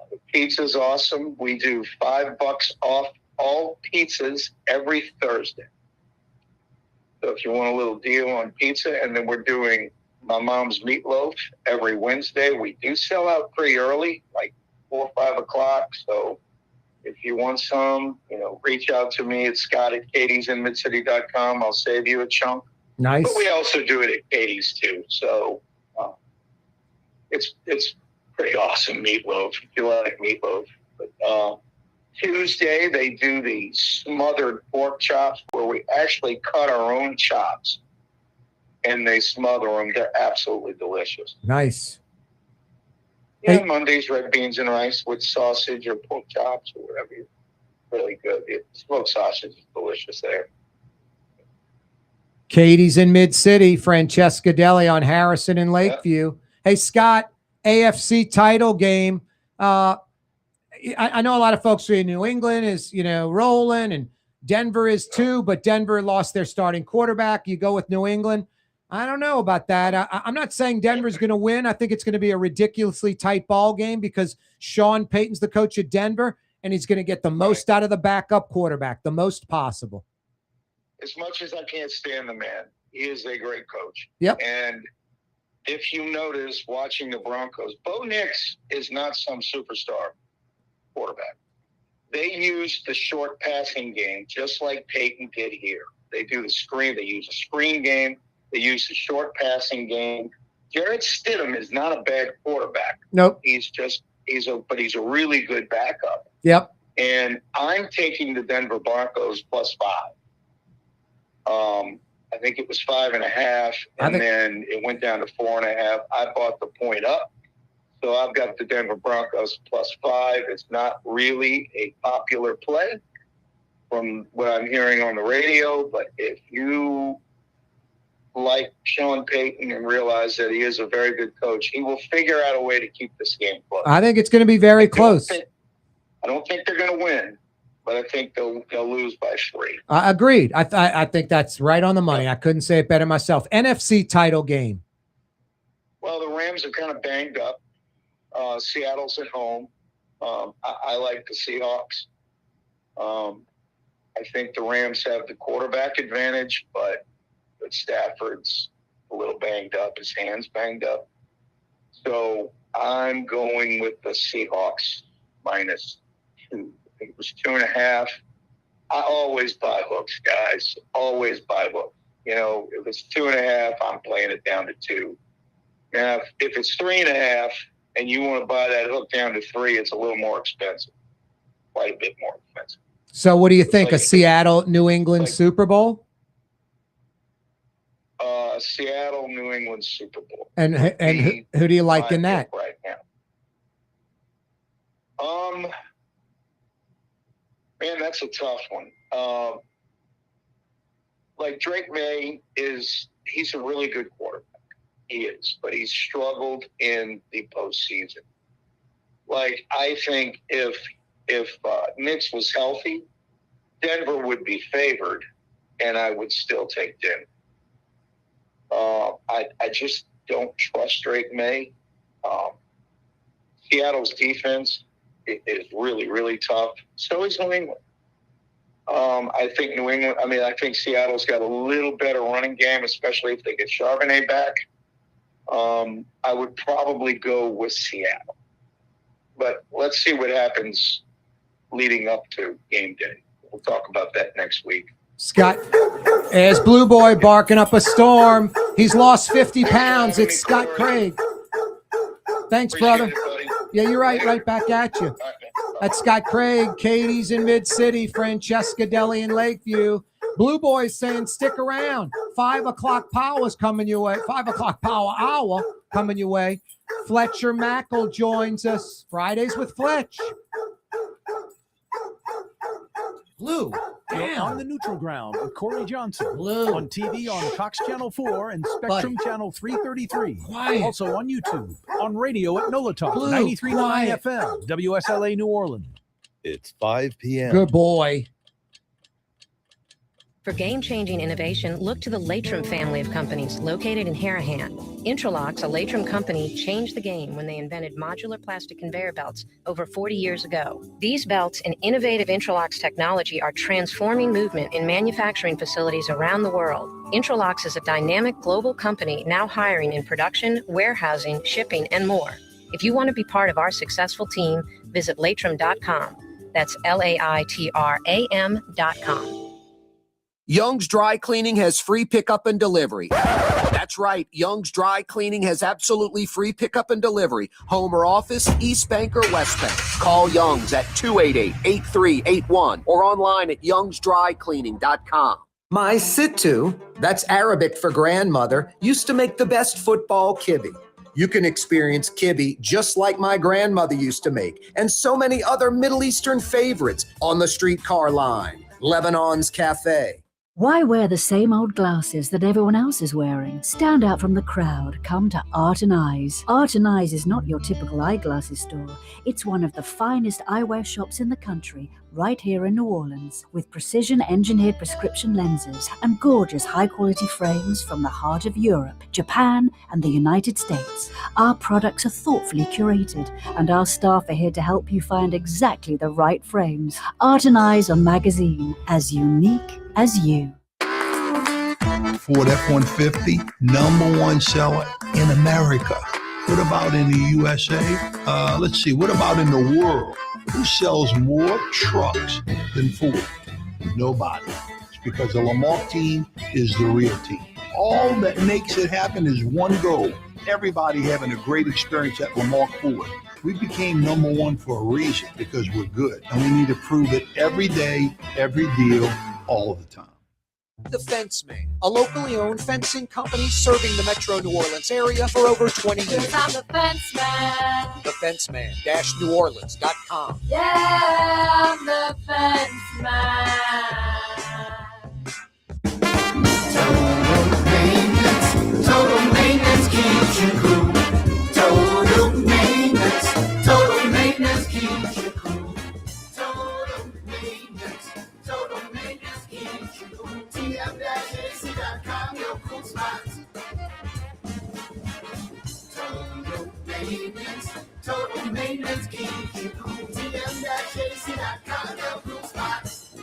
The pizza's awesome. We do $5 off all pizzas every Thursday. So if you want a little deal on pizza, and then we're doing my mom's meatloaf every Wednesday. We do sell out pretty early, like 4 or 5 o'clock. So if you want some, reach out to me at scott@katiesinmidcity.com. I'll save you a chunk. Nice. But we also do it at Katie's too. So it's pretty awesome meatloaf if you like meatloaf. But Tuesday, they do the smothered pork chops where we actually cut our own chops and they smother them. They're absolutely delicious. Nice. Yeah, Hey. Monday's red beans and rice with sausage or pork chops or whatever. Really good. Smoked sausage is delicious there. Katie's in Mid-City, Francesca Deli on Harrison and Lakeview. Hey, Scott, AFC title game. I know a lot of folks in New England is, rolling, and Denver is too, but Denver lost their starting quarterback. You go with New England. I don't know about that. I'm not saying Denver's going to win. I think it's going to be a ridiculously tight ball game because Sean Payton's the coach at Denver, and he's going to get the most out of the backup quarterback, the most possible. As much as I can't stand the man, he is a great coach. Yep. And if you notice watching the Broncos, Bo Nix is not some superstar quarterback. They use the short passing game just like Peyton did here. They do the screen. They use a screen game. They use the short passing game. Jarrett Stidham is not a bad quarterback. Nope. He's a really good backup. Yep. And I'm taking the Denver Broncos +5. I think it was 5.5, and then it went down to 4.5. I bought the point up. So I've got the Denver Broncos +5. It's not really a popular play from what I'm hearing on the radio, but if you like Sean Payton and realize that he is a very good coach, he will figure out a way to keep this game close. I think it's going to be very close. I don't think they're going to win, but I think they'll lose by 3. Agreed. I think that's right on the money. I couldn't say it better myself. NFC title game. Well, the Rams are kind of banged up. Seattle's at home. I like the Seahawks. I think the Rams have the quarterback advantage, but Stafford's a little banged up. His hand's banged up. So I'm going with the Seahawks -2. I think it was 2.5. I always buy hooks, guys. Always buy hooks. You know, if it's 2.5, I'm playing it down to 2. Now, if it's 3.5 and you want to buy that hook down to 3, it's a little more expensive. Quite a bit more expensive. So what do you think? A Seattle, New England Super Bowl? Seattle, New England Super Bowl. And who do you like in that? Right now. Man, that's a tough one. Like Drake May he's a really good quarterback. He is, but he's struggled in the postseason. Like, I think if Knicks was healthy, Denver would be favored, and I would still take Denver. I just don't trust Drake May. Seattle's defense is really, really tough. So is New England. I think Seattle's got a little better running game, especially if they get Charbonnet back. I would probably go with Seattle. But let's see what happens leading up to game day. We'll talk about that next week. Scott, as Blue Boy barking up a storm. He's lost 50 pounds. It's Scott Craig. Thanks, brother. Yeah, you're right. Right back at you. That's Scott Craig. Katie's in Mid-City. Francesca Deli in Lakeview. Blue Boy's saying stick around. 5 o'clock power is coming your way. 5 o'clock power hour coming your way. Fletcher Mackle joins us. Fridays with Fletch. Blue, you're on the neutral ground with Corey Johnson. Blue. On TV on Cox Channel 4 and Spectrum Channel 333. Quiet. Also on YouTube. On radio at NOLA Talk, Blue, 93.9 FM, WSLA New Orleans. It's 5 p.m. Good boy. For game-changing innovation, look to the Latrim family of companies located in Harahan. Intralocks, a Latrim company, changed the game when they invented modular plastic conveyor belts over 40 years ago. These belts and innovative Intralocks technology are transforming movement in manufacturing facilities around the world. Intralocks is a dynamic global company now hiring in production, warehousing, shipping, and more. If you want to be part of our successful team, visit Latrim.com. That's LAITRAM.com. Young's Dry Cleaning has free pickup and delivery. That's right. Young's Dry Cleaning has absolutely free pickup and delivery. Home or office, East Bank or West Bank. Call Young's at 288-8381 or online at youngsdrycleaning.com. My Sittu, that's Arabic for grandmother, used to make the best football kibbe. You can experience kibbe just like my grandmother used to make, and so many other Middle Eastern favorites on the streetcar line. Lebanon's Cafe. Why wear the same old glasses that everyone else is wearing? Stand out from the crowd. Come to Art and Eyes. Art and Eyes is not your typical eyeglasses store. It's one of the finest eyewear shops in the country, right here in New Orleans, with precision-engineered prescription lenses and gorgeous high-quality frames from the heart of Europe, Japan, and the United States. Our products are thoughtfully curated, and our staff are here to help you find exactly the right frames. Art and Eyes on magazine, as unique as you. Ford F-150, #1 seller in America. What about in the USA? Let's see, what about in the world? Who sells more trucks than Ford? Nobody. It's because the Lamar team is the real team. All that makes it happen is one goal. Everybody having a great experience at Lamar Ford. We became #1 for a reason, because we're good. And we need to prove it every day, every deal, all the time. The Fence Man, a locally owned fencing company serving the metro New Orleans area for over 20 years. I'm the fence man. TheFenceman-NewOrleans.com. Yeah, I'm the fence man. maintenance, total maintenance key. TM-JC.com, approved spots.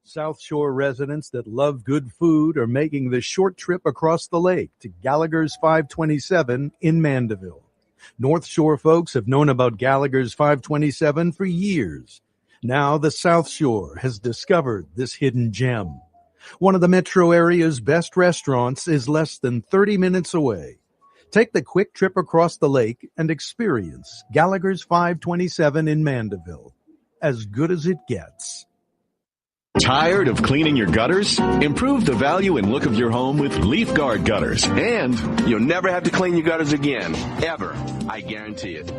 South Shore residents that love good food are making the short trip across the lake to Gallagher's 527 in Mandeville. North Shore folks have known about Gallagher's 527 for years. Now the South Shore has discovered this hidden gem. One of the metro area's best restaurants is less than 30 minutes away. Take the quick trip across the lake and experience Gallagher's 527 in Mandeville. As good as it gets. Tired of cleaning your gutters? Improve the value and look of your home with Leaf Guard gutters. And you'll never have to clean your gutters again. Ever. I guarantee it.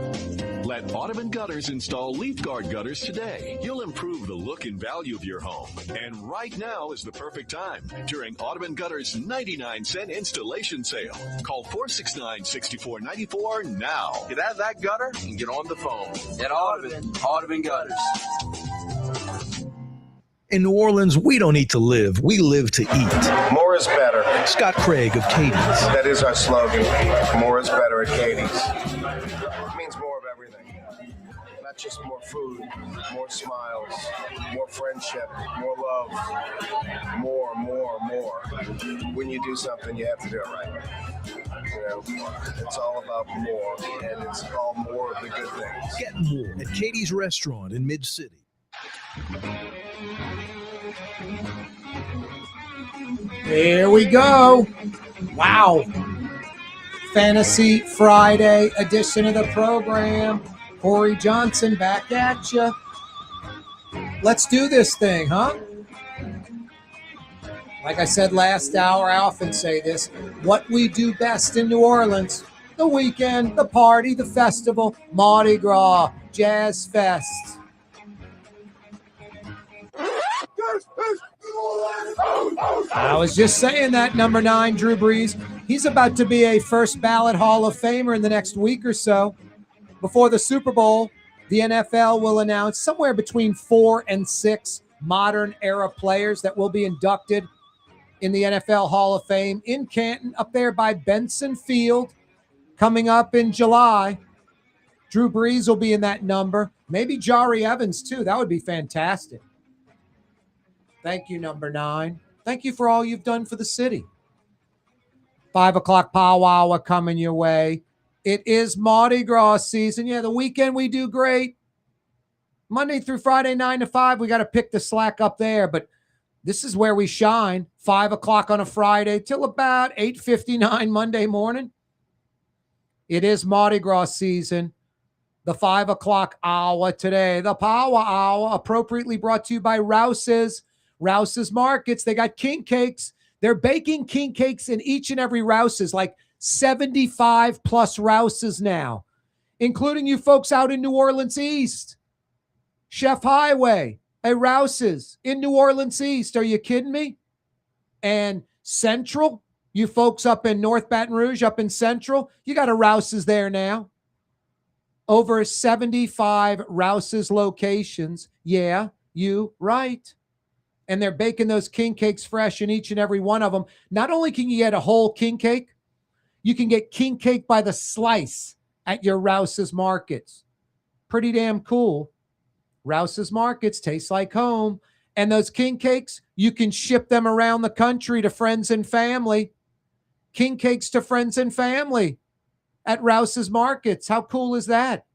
Let Audubon Gutters install Leaf Guard gutters today. You'll improve the look and value of your home. And right now is the perfect time during Audubon Gutters 99-cent installation sale. Call 469-6494 now. Get out of that gutter and get on the phone. At Audubon Gutters. In New Orleans, we don't eat to live. We live to eat. More is better. Scott Craig of Katie's. That is our slogan. More is better at Katie's. It means more of everything. Not just more food, more smiles, more friendship, more love, more. When you do something, you have to do it right. You know, it's all about more, and it's all more of the good things. Get more at Katie's Restaurant in Mid-City. Here we go. Wow. Fantasy Friday edition of the program. Corey Johnson back at you. Let's do this thing, huh? Like I said last hour, I often say this. What we do best in New Orleans, the weekend, the party, the festival, Mardi Gras, Jazz Fest. I was just saying that, number 9, Drew Brees. He's about to be a first ballot Hall of Famer in the next week or so. Before the Super Bowl, the NFL will announce somewhere between 4 and 6 modern era players that will be inducted in the NFL Hall of Fame in Canton, up there by Benson Field, coming up in July. Drew Brees will be in that number. Maybe Jari Evans, too. That would be fantastic. Thank you, number 9. Thank you for all you've done for the city. 5 o'clock powwow coming your way. It is Mardi Gras season. Yeah, the weekend we do great. Monday through Friday, 9 to 5, we got to pick the slack up there. But this is where we shine. 5 o'clock on a Friday till about 8:59 Monday morning. It is Mardi Gras season. The 5 o'clock hour today. The Power Hour, appropriately brought to you by Rouse's. Rouse's Markets. They got king cakes. They're baking king cakes in each and every Rouse's, like 75 plus Rouse's now, including you folks out in New Orleans East. Chef Highway, a Rouse's in New Orleans East. Are you kidding me? And Central, you folks up in North Baton Rouge, up in Central, you got a Rouse's there now. Over 75 Rouse's locations. Yeah, you right. And they're baking those king cakes fresh in each and every one of them. Not only can you get a whole king cake, you can get king cake by the slice at your Rouse's Markets. Pretty damn cool. Rouse's Markets taste like home. And those king cakes, you can ship them around the country to friends and family. King cakes to friends and family at Rouse's Markets. How cool is that?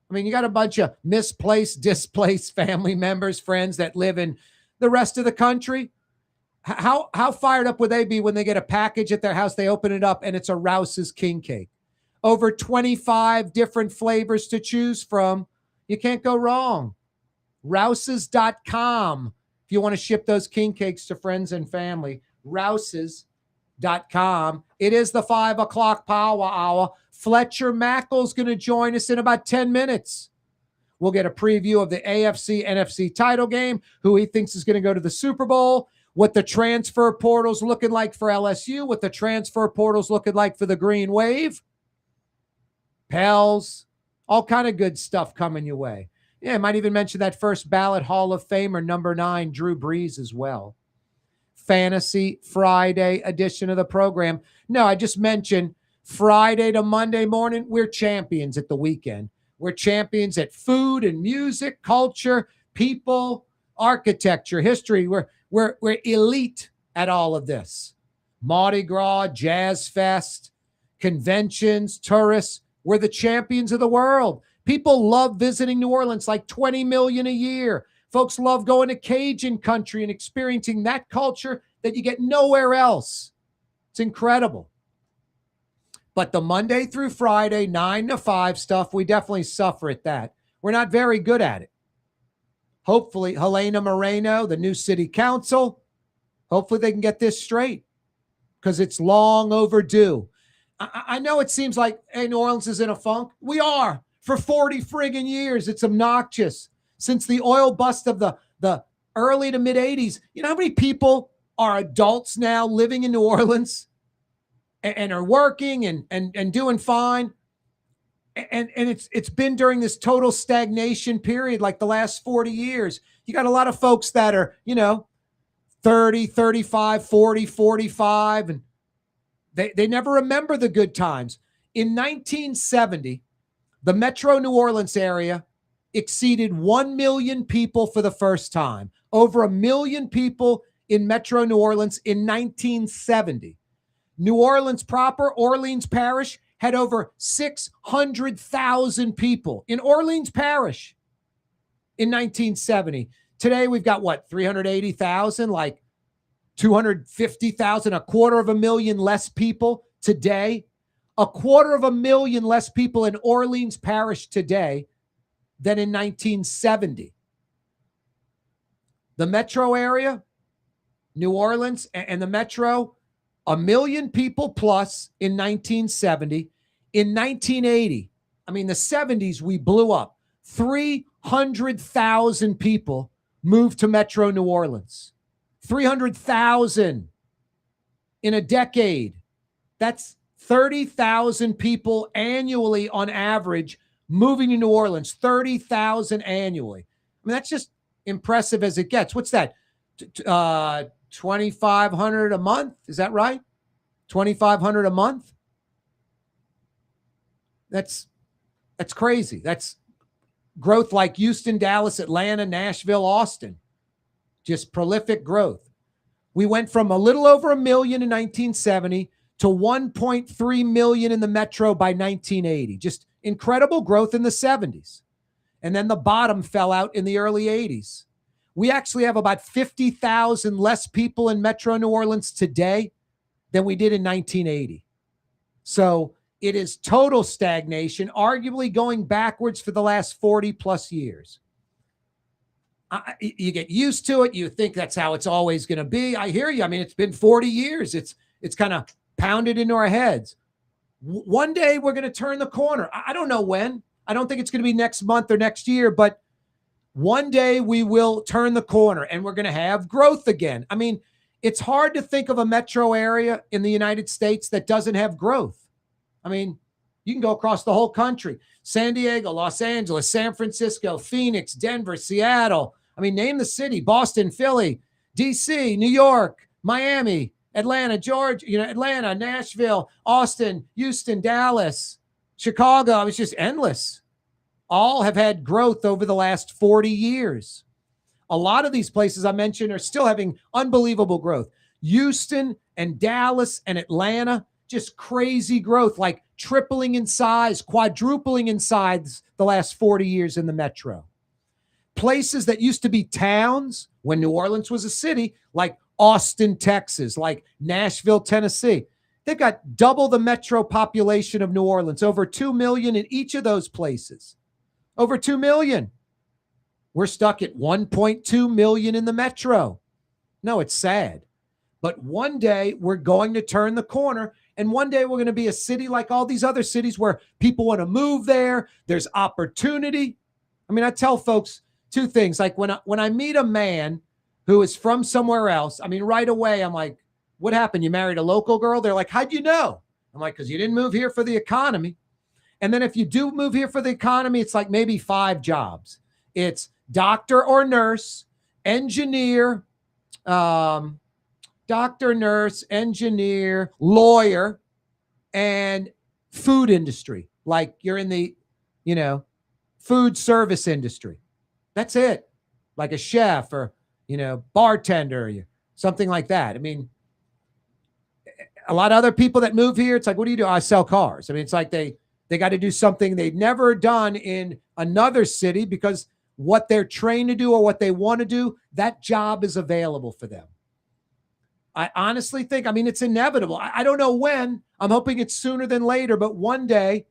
I mean, you got a bunch of misplaced, displaced family members, friends that live in the rest of the country. How fired up would they be when they get a package at their house, they open it up, and it's a Rouse's king cake? Over 25 different flavors to choose from. You can't go wrong. Rouses.com if you want to ship those king cakes to friends and family. Rouses.com. It is the 5 o'clock Power Hour. Fletcher Mackel's going to join us in about 10 minutes. We'll get a preview of the AFC NFC title game, who he thinks is going to go to the Super Bowl, what the transfer portal's looking like for LSU, what the transfer portal's looking like for the Green Wave. Pels, all kind of good stuff coming your way. Yeah, I might even mention that first ballot Hall of Famer, number 9, Drew Brees as well. Fantasy Friday edition of the program. No, I just mentioned Friday to Monday morning, we're champions at the weekend. We're champions at food and music, culture, people, architecture, history. We're elite at all of this. Mardi Gras, Jazz Fest, conventions, tourists. We're the champions of the world. People love visiting New Orleans, like 20 million a year. Folks love going to Cajun country and experiencing that culture that you get nowhere else. It's incredible. But the Monday through Friday, 9 to 5 stuff, we definitely suffer at that. We're not very good at it. Hopefully, Helena Moreno, the new city council, hopefully they can get this straight because it's long overdue. I know it seems like, hey, New Orleans is in a funk. We are for 40 friggin' years. It's obnoxious. Since the oil bust of the early to mid 80s, you know how many people are adults now living in New Orleans and are working and doing fine? And it's been during this total stagnation period, like the last 40 years. You got a lot of folks that are, 30, 35, 40, 45, and they never remember the good times. In 1970, the Metro New Orleans area exceeded 1 million people for the first time. Over 1 million people in Metro New Orleans in 1970. New Orleans proper, Orleans Parish, had over 600,000 people in Orleans Parish in 1970. Today, we've got, 380,000, like 250,000, 250,000 less people today. 250,000 less people in Orleans Parish today than in 1970. The metro area, New Orleans and the metro, 1 million people plus in 1970. In 1980, the 70s, we blew up. 300,000 people moved to Metro New Orleans. 300,000 in a decade. That's 30,000 people annually on average moving to New Orleans. 30,000 annually. That's just impressive as it gets. What's that? 2,500 a month. Is that right? 2,500 a month. That's crazy. That's growth like Houston, Dallas, Atlanta, Nashville, Austin. Just prolific growth. We went from a little over 1 million in 1970 to 1.3 million in the metro by 1980. Just incredible growth in the 70s. And then the bottom fell out in the early 80s. We actually have about 50,000 less people in Metro New Orleans today than we did in 1980. So it is total stagnation, arguably going backwards for the last 40 plus years. You get used to it. You think that's how it's always going to be. I hear you. It's been 40 years. It's kind of pounded into our heads. One day we're going to turn the corner. I don't know when. I don't think it's going to be next month or next year, but one day we will turn the corner and we're going to have growth again. It's hard to think of a metro area in the United States that doesn't have growth. You can go across the whole country. San Diego, Los Angeles, San Francisco, Phoenix, Denver, Seattle. Name the city, Boston, Philly, DC, New York, Miami, Atlanta, Georgia, Atlanta, Nashville, Austin, Houston, Dallas, Chicago. It's just endless. All have had growth over the last 40 years. A lot of these places I mentioned are still having unbelievable growth. Houston and Dallas and Atlanta, just crazy growth, like tripling in size, quadrupling in size the last 40 years in the metro. Places that used to be towns when New Orleans was a city, like Austin, Texas, like Nashville, Tennessee. They've got double the metro population of New Orleans, over 2 million in each of those places. Over 2 million. We're stuck at 1.2 million in the metro. No, it's sad. But one day we're going to turn the corner, and one day we're going to be a city like all these other cities where people want to move there. There's opportunity. I tell folks two things. Like when I meet a man who is from somewhere else, right away I'm like, what happened? You married a local girl? They're like, how'd you know? I'm like, because you didn't move here for the economy. And then if you do move here for the economy, it's like maybe 5 jobs. It's doctor or nurse, engineer, doctor, nurse, engineer, lawyer, and food industry, like you're in the, food service industry. That's it. Like a chef or, bartender, something like that. I mean, a lot of other people that move here, it's like, what do you do? I sell cars. I mean, it's like they got to do something they've never done in another city because what they're trained to do or what they want to do, that job is available for them. I honestly think, it's inevitable. I don't know when. I'm hoping it's sooner than later, but one day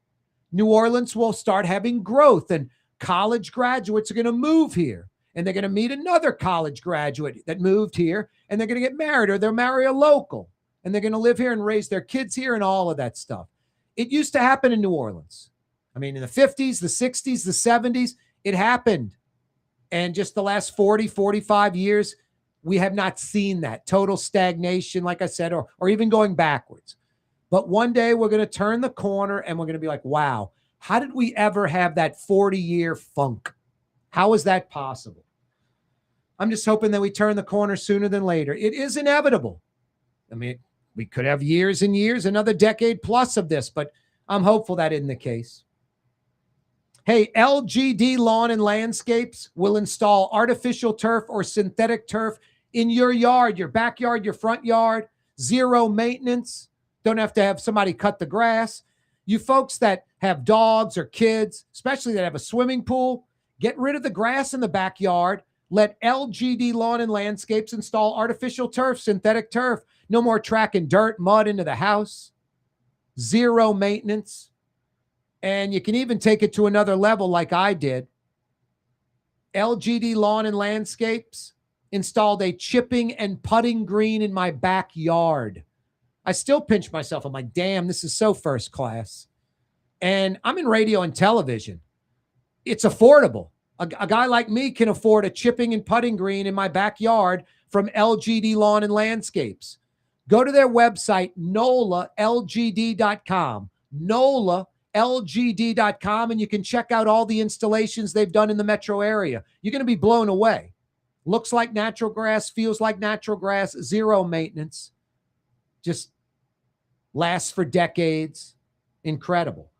New Orleans will start having growth and college graduates are going to move here and they're going to meet another college graduate that moved here and they're going to get married or they'll marry a local and they're going to live here and raise their kids here and all of that stuff. It used to happen in New Orleans. In the 50s, the 60s, the 70s, it happened. And just the last 40, 45 years, we have not seen that total stagnation, like I said, or even going backwards. But one day we're going to turn the corner and we're going to be like, wow, how did we ever have that 40-year funk? How is that possible? I'm just hoping that we turn the corner sooner than later. It is inevitable. We could have years and years, another decade plus of this, but I'm hopeful that isn't the case. Hey, LGD Lawn and Landscapes will install artificial turf or synthetic turf in your yard, your backyard, your front yard, zero maintenance. Don't have to have somebody cut the grass. You folks that have dogs or kids, especially that have a swimming pool, get rid of the grass in the backyard. Let LGD Lawn and Landscapes install artificial turf, synthetic turf. No more tracking dirt, mud into the house. Zero maintenance. And you can even take it to another level like I did. LGD Lawn and Landscapes installed a chipping and putting green in my backyard. I still pinch myself. I'm like, damn, this is so first class. And I'm in radio and television. It's affordable. A guy like me can afford a chipping and putting green in my backyard from LGD Lawn and Landscapes. Go to their website, NOLALGD.com. NOLALGD.com, and you can check out all the installations they've done in the metro area. You're going to be blown away. Looks like natural grass, feels like natural grass, zero maintenance. Just lasts for decades. Incredible.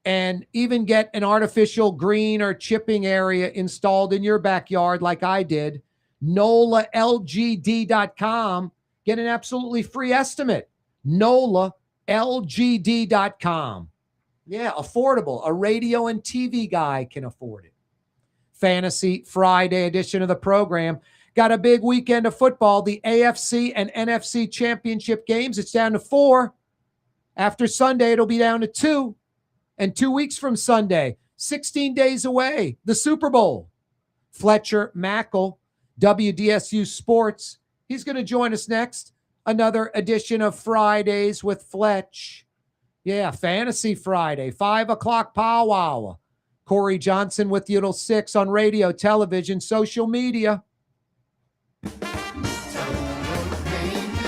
And even get an artificial green or chipping area installed in your backyard like I did. NOLALGD.com. Get an absolutely free estimate. NOLALGD.com. Yeah, affordable. A radio and TV guy can afford it. Fantasy Friday edition of the program. Got a big weekend of football. The AFC and NFC championship games. It's down to 4. After Sunday, it'll be down to 2. And 2 weeks from Sunday, 16 days away, the Super Bowl. Fletcher Mackel, WDSU Sports. He's going to join us next. Another edition of Fridays with Fletch. Yeah, Fantasy Friday, 5 o'clock powwow. Corey Johnson with you till 6 on radio, television, social media. Total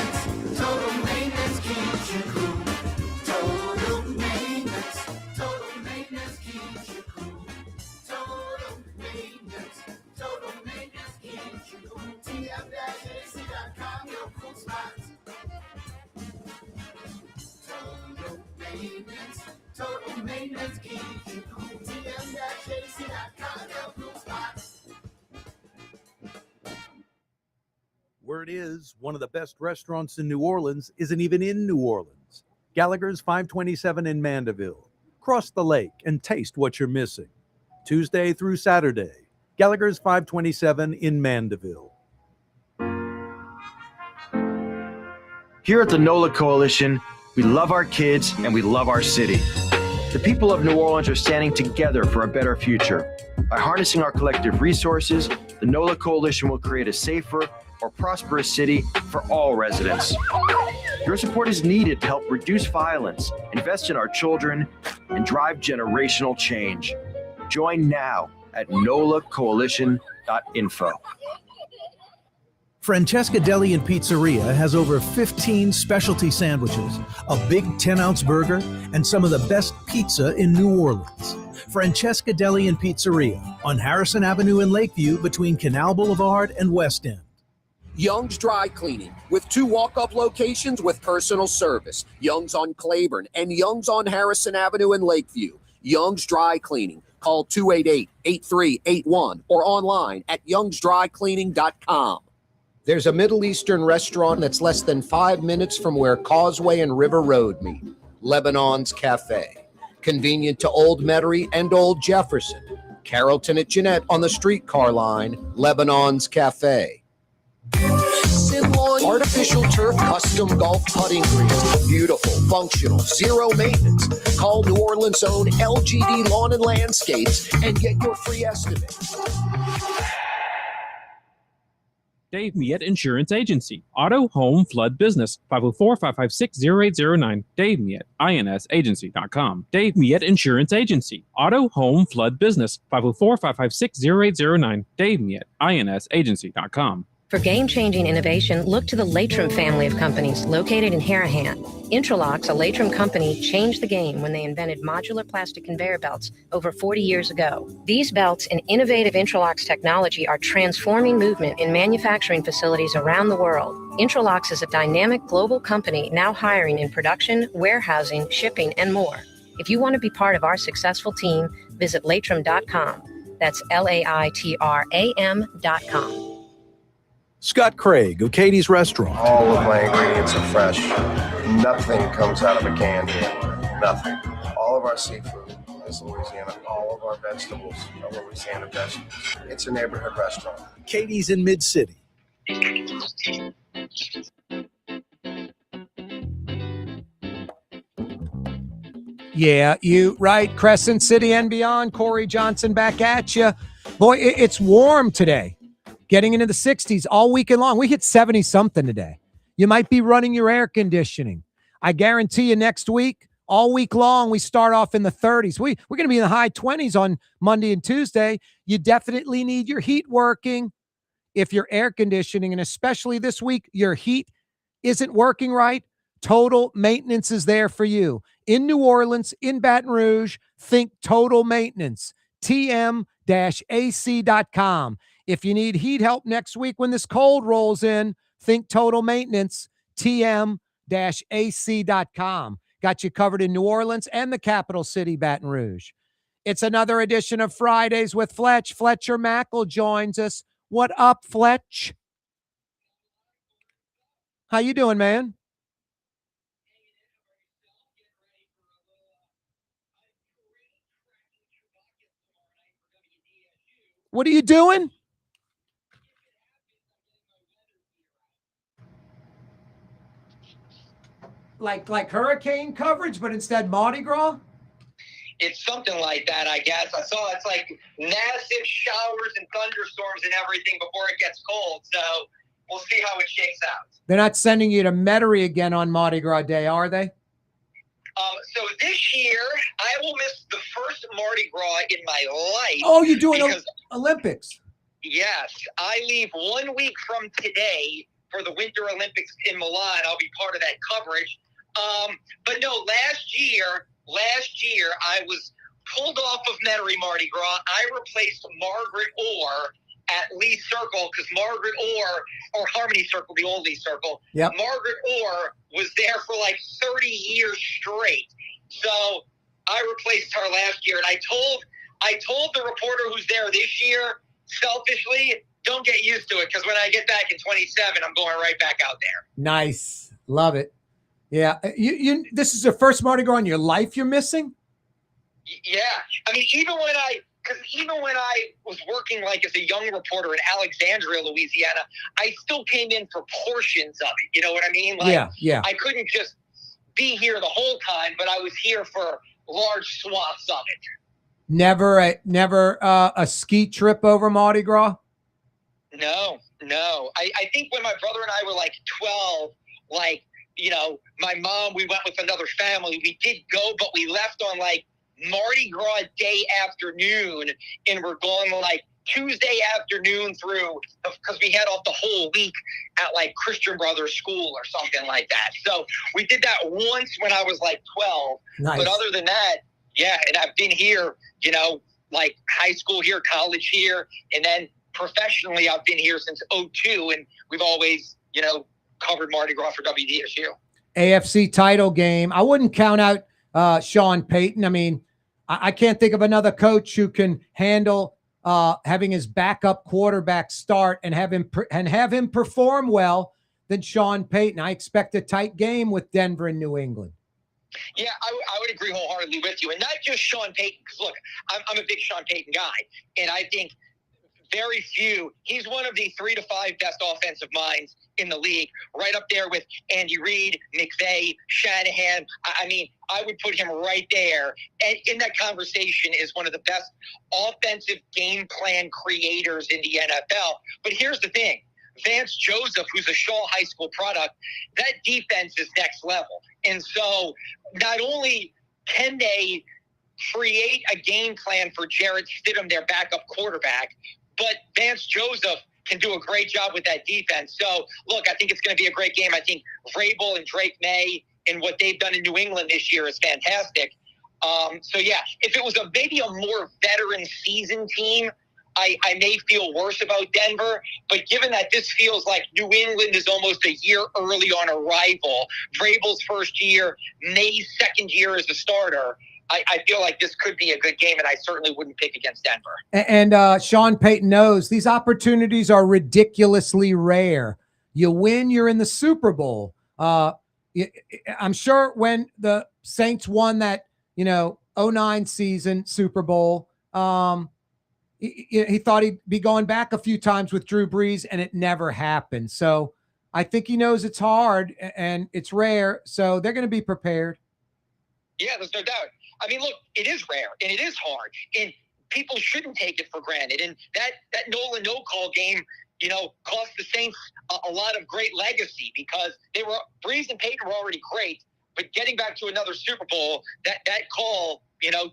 maintenance keeps you cool. TM-JC.com, your cool spots. Word is, one of the best restaurants in New Orleans isn't even in New Orleans. Gallagher's 527 in Mandeville. Cross the lake and taste what you're missing. Tuesday through Saturday, Gallagher's 527 in Mandeville. Here at the NOLA Coalition, we love our kids and we love our city. The people of New Orleans are standing together for a better future. By harnessing our collective resources, the NOLA Coalition will create a safer, more prosperous city for all residents. Your support is needed to help reduce violence, invest in our children, and drive generational change. Join now at nolacoalition.info. Francesca Deli and Pizzeria has over 15 specialty sandwiches, a big 10-ounce burger, and some of the best pizza in New Orleans. Francesca Deli and Pizzeria on Harrison Avenue in Lakeview between Canal Boulevard and West End. Young's Dry Cleaning, with 2 walk-up locations with personal service. Young's on Claiborne and Young's on Harrison Avenue in Lakeview. Young's Dry Cleaning. Call 288-8381 or online at youngsdrycleaning.com. There's a Middle Eastern restaurant that's less than 5 minutes from where Causeway and River Road meet. Lebanon's Cafe. Convenient to Old Metairie and Old Jefferson. Carrollton at Jeanette on the streetcar line. Lebanon's Cafe. Simlawn artificial turf custom golf putting greens. Beautiful, functional, zero maintenance. Call New Orleans' own LGD Lawn and Landscapes and get your free estimate. Dave Miet Insurance Agency. Auto, home, flood, business. 504-556-0809. Dave Miet, INSagency.com. Dave Miet Insurance Agency. Auto, home, flood, business. 504-556-0809. Dave Miet, INSagency.com. For game-changing innovation, look to the Latrim family of companies located in Harahan. Intralox, a Latrim company, changed the game when they invented modular plastic conveyor belts over 40 years ago. These belts and innovative Intralox technology are transforming movement in manufacturing facilities around the world. Intralox is a dynamic global company now hiring in production, warehousing, shipping, and more. If you want to be part of our successful team, visit Latrim.com. That's LAITRAM.com. Scott Craig of Katie's Restaurant. All of my ingredients are fresh. Nothing comes out of a can here. Nothing. All of our seafood is Louisiana. All of our vegetables are Louisiana vegetables. It's a neighborhood restaurant. Katie's in Mid-City. Yeah, you right. Crescent City and beyond. Corey Johnson back at you. Boy, it's warm today. Getting into the 60s all weekend long. We hit 70-something today. You might be running your air conditioning. I guarantee you next week, all week long, we start off in the 30s. We're going to be in the high 20s on Monday and Tuesday. You definitely need your heat working. If your air conditioning, and especially this week, your heat isn't working right, Total Maintenance is there for you. In New Orleans, in Baton Rouge, think Total Maintenance. TM-AC.com. If you need heat help next week when this cold rolls in, think Total Maintenance, TM-AC.com. Got you covered in New Orleans and the capital city, Baton Rouge. It's another edition of Fridays with Fletch. Fletcher Mackle joins us. What up, Fletch? How you doing, man? What are you doing? Like hurricane coverage, but instead Mardi Gras? It's something like that, I guess. I saw it's like massive showers and thunderstorms and everything before it gets cold. So we'll see how it shakes out. They're not sending you to Metairie again on Mardi Gras Day, are they? So this year, I will miss the first Mardi Gras in my life. Oh, you're doing Olympics. Yes. I leave 1 week from today for the Winter Olympics in Milan. I'll be part of that coverage. But no, last year, I was pulled off of Metairie Mardi Gras. I replaced Margaret Orr at Lee Circle because Margaret Orr, or Harmony Circle, the old Lee Circle, Margaret Orr was there for like 30 years straight. So I replaced her last year, and I told the reporter who's there this year, selfishly, don't get used to it because when I get back in 27, I'm going right back out there. Nice. Love it. Yeah. You this is the first Mardi Gras in your life you're missing? Yeah. I mean, even when I was working like as a young reporter in Alexandria, Louisiana, I still came in for portions of it. You know what I mean? Like, yeah. I couldn't just be here the whole time, but I was here for large swaths of it. Never a ski trip over Mardi Gras? No. I think when my brother and I were like 12, like, you know, my mom, we went with another family. We did go, but we left on like Mardi Gras Day afternoon, and we're going like Tuesday afternoon through, because we had off the whole week at like Christian Brothers School or something like that. So we did that once when I was like 12. Nice. But other than that, yeah, and I've been here, you know, like high school here, college here, and then professionally, I've been here since '02, and we've always, covered Mardi Gras for WDSU. AFC title game. I wouldn't count out Sean Payton. I mean, I can't think of another coach who can handle having his backup quarterback start and have him perform well than Sean Payton. I expect a tight game with Denver and New England. Yeah, I would agree wholeheartedly with you. And not just Sean Payton, because look, I'm a big Sean Payton guy. And I think very few, he's one of the 3 to 5 best offensive minds in the league, right up there with Andy Reid, McVay, Shanahan. I mean, I would put him right there. And in that conversation is one of the best offensive game plan creators in the NFL. But here's the thing. Vance Joseph, who's a Shaw High School product, that defense is next level. And so not only can they create a game plan for Jarrett Stidham, their backup quarterback, but Vance Joseph can do a great job with that defense. So, look, I think it's going to be a great game. I think Vrabel and Drake May and what they've done in New England this year is fantastic. So, yeah, if it was maybe a more veteran season team, I may feel worse about Denver. But given that this feels like New England is almost a year early on arrival, Vrabel's first year, May's second year as a starter, I feel like this could be a good game, and I certainly wouldn't pick against Denver. And Sean Payton knows these opportunities are ridiculously rare. You win, you're in the Super Bowl. I'm sure when the Saints won that, 09 season Super Bowl, he thought he'd be going back a few times with Drew Brees, and it never happened. So I think he knows it's hard and it's rare, so they're going to be prepared. Yeah, there's no doubt. I mean, look, it is rare and it is hard, and people shouldn't take it for granted. And that Nolan no-call game, cost the Saints a lot of great legacy because Brees and Payton were already great, but getting back to another Super Bowl, that call,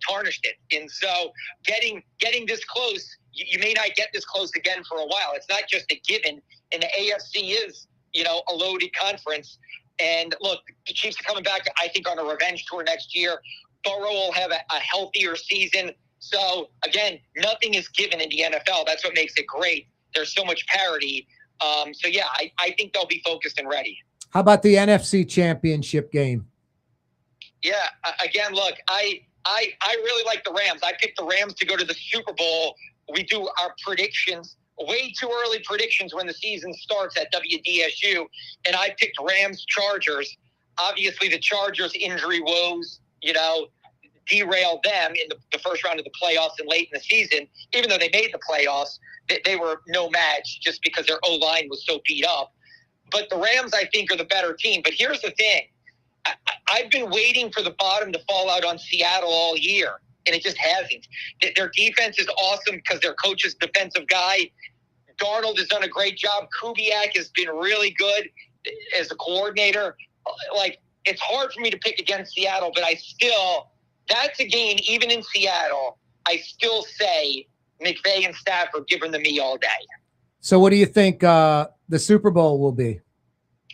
tarnished it. And so getting this close, you may not get this close again for a while. It's not just a given, and the AFC is, a loaded conference. And look, the Chiefs are coming back, I think, on a revenge tour next year. Burrow will have a healthier season. So, again, nothing is given in the NFL. That's what makes it great. There's so much parity. So, yeah, I think they'll be focused and ready. How about the NFC Championship game? Yeah, again, look, I really like the Rams. I picked the Rams to go to the Super Bowl. We do our predictions, way too early predictions when the season starts at WDSU, and I picked Rams-Chargers. Obviously, the Chargers' injury woes, derailed them in the first round of the playoffs and late in the season. Even though they made the playoffs, they were no match just because their O-line was so beat up. But the Rams, I think, are the better team. But here's the thing. I've been waiting for the bottom to fall out on Seattle all year, and it just hasn't. Their defense is awesome because their coach is a defensive guy. Darnold has done a great job. Kubiak has been really good as a coordinator. It's hard for me to pick against Seattle, but that's a game, even in Seattle, I still say McVay and Stafford giving them me all day. So what do you think the Super Bowl will be?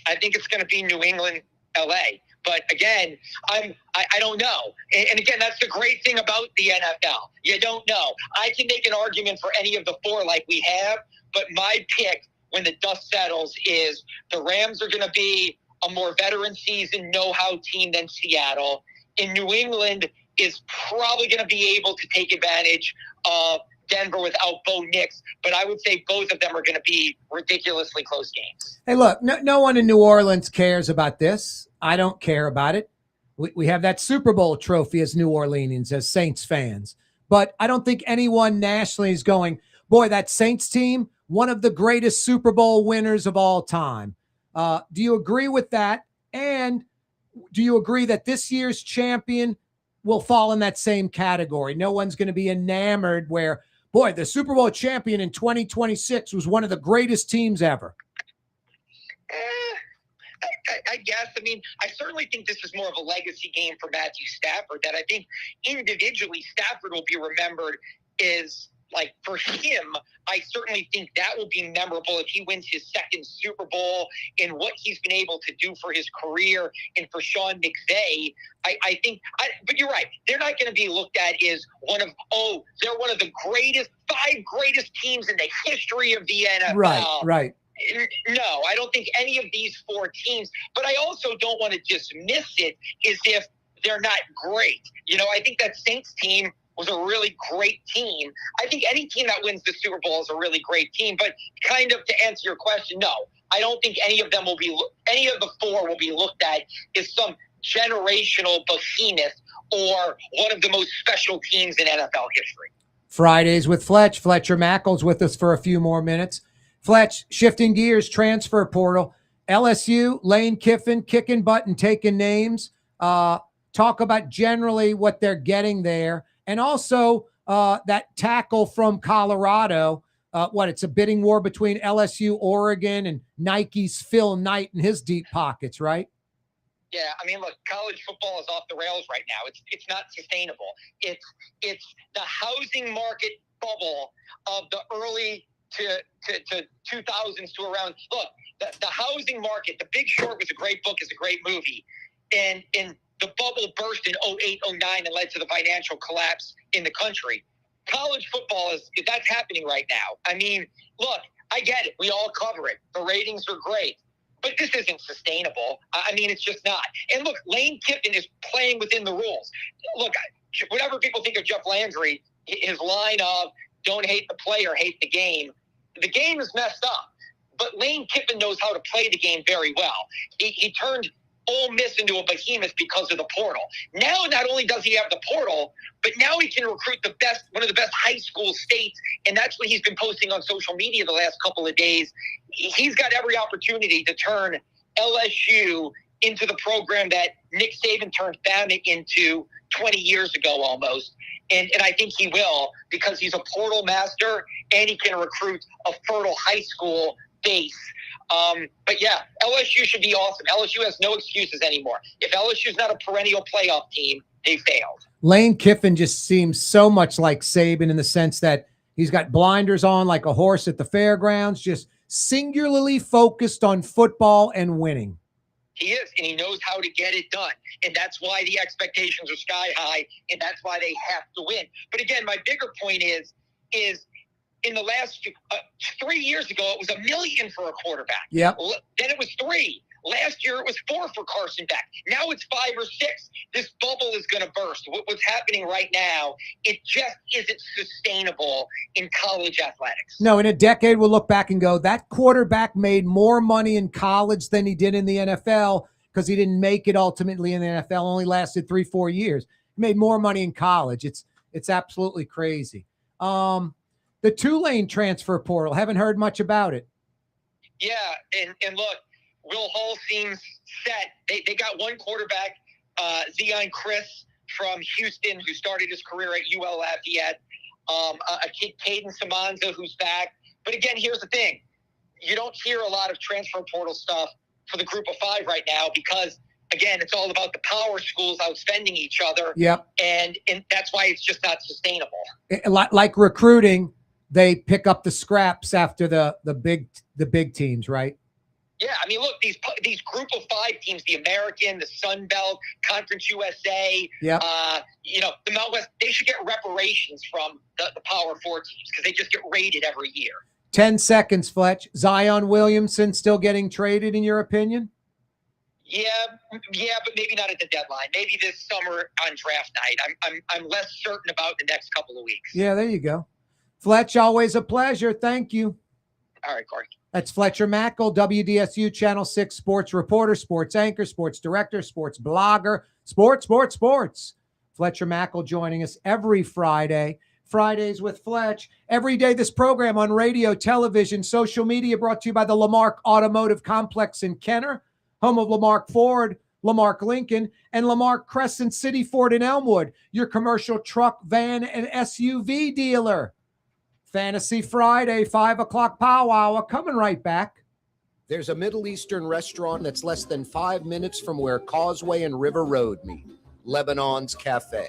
I think it's going to be New England, LA. But again, I don't know. And again, that's the great thing about the NFL. You don't know. I can make an argument for any of the four like we have, but my pick when the dust settles is the Rams are going to be a more veteran season, know-how team than Seattle. In New England is probably going to be able to take advantage of Denver without Bo Nix, but I would say both of them are going to be ridiculously close games. Hey, look, no one in New Orleans cares about this. I don't care about it. We have that Super Bowl trophy as New Orleanians, as Saints fans. But I don't think anyone nationally is going, boy, that Saints team, one of the greatest Super Bowl winners of all time. Do you agree with that? And do you agree that this year's champion will fall in that same category? No one's going to be enamored where, boy, the Super Bowl champion in 2026 was one of the greatest teams ever. I guess. I mean, I certainly think this is more of a legacy game for Matthew Stafford, that I think individually Stafford will be remembered as like for him, I certainly think that will be memorable if he wins his second Super Bowl and what he's been able to do for his career. And for Sean McVay, I think, but you're right. They're not going to be looked at as they're one of the five greatest teams in the history of the NFL. Right. No, I don't think any of these four teams, but I also don't want to dismiss it as if they're not great. I think that Saints team was a really great team. I think any team that wins the Super Bowl is a really great team, but kind of to answer your question, no, I don't think any of the four will be looked at as some generational behemoth or one of the most special teams in NFL history. Fridays with Fletch. Fletcher Mackle's with us for a few more minutes. Fletch, shifting gears, transfer portal. LSU, Lane Kiffin, kicking butt and taking names. Talk about generally what they're getting there. And also that tackle from Colorado. It's a bidding war between LSU, Oregon, and Nike's Phil Knight in his deep pockets, right? Yeah, I mean, look, college football is off the rails right now. It's not sustainable. It's the housing market bubble of the early to 2000s to around. Look, the housing market, The Big Short was a great book, is a great movie. And the bubble burst in 08, 09 and led to the financial collapse in the country. College football that's happening right now. I mean, look, I get it. We all cover it. The ratings are great. But this isn't sustainable. I mean, it's just not. And look, Lane Kiffin is playing within the rules. Look, whatever people think of Jeff Landry, his line of don't hate the player, hate the game is messed up. But Lane Kiffin knows how to play the game very well. He turned Ole Miss into a behemoth because of the portal. Now, not only does he have the portal, but now he can recruit one of the best high school states, and that's what he's been posting on social media the last couple of days. He's got every opportunity to turn LSU into the program that Nick Saban turned Bama into 20 years ago almost. And I think he will, because he's a portal master and he can recruit a fertile high school base. But yeah, LSU should be awesome. LSU has no excuses anymore. If LSU's not a perennial playoff team, they failed. Lane Kiffin just seems so much like Saban in the sense that he's got blinders on like a horse at the fairgrounds, just singularly focused on football and winning. He is, and he knows how to get it done. And that's why the expectations are sky high, and that's why they have to win. But again, my bigger point is in the last 3 years ago, it was $1 million for a quarterback. Yep. Then it was $3 million. Last year, it was $4 million for Carson Beck. Now it's $5 or $6 million. This bubble is going to burst. What's happening right now, it just isn't sustainable in college athletics. No, in a decade, we'll look back and go, that quarterback made more money in college than he did in the NFL because he didn't make it ultimately in the NFL, only lasted 3-4 years. He made more money in college. It's absolutely crazy. The Tulane transfer portal, haven't heard much about it. Yeah, and look, Will Hall seems set. They got one quarterback, Zion Chris from Houston, who started his career at UL Lafayette. A kid, Caden Samanza, who's back. But again, here's the thing. You don't hear a lot of transfer portal stuff for the group of five right now because, again, it's all about the power schools outspending each other. Yep. And that's why it's just not sustainable. Like recruiting, they pick up the scraps after the big teams, right? Yeah, I mean, look, these group of five teams, the American, the Sun Belt, Conference USA, yep. The Mountain West, they should get reparations from the Power Four teams because they just get rated every year. 10 seconds, Fletch. Zion Williamson still getting traded, in your opinion? Yeah, but maybe not at the deadline. Maybe this summer on draft night. I'm less certain about the next couple of weeks. Yeah, there you go. Fletch, always a pleasure. Thank you. All right, Corey. That's Fletcher Mackle, WDSU Channel 6 sports reporter, sports anchor, sports director, sports blogger, sports. Fletcher Mackle joining us every Friday. Fridays with Fletch. Every day this program on radio, television, social media, brought to you by the Lamarck Automotive Complex in Kenner, home of Lamarck Ford, Lamarck Lincoln, and Lamarck Crescent City Ford in Elmwood, your commercial truck, van, and SUV dealer. Fantasy Friday, 5 o'clock powwow. Coming right back. There's a Middle Eastern restaurant that's less than 5 minutes from where Causeway and River Road meet. Lebanon's Cafe.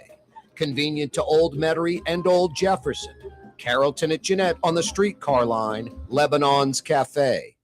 Convenient to Old Metairie and Old Jefferson. Carrollton at Jeanette on the streetcar line, Lebanon's Cafe.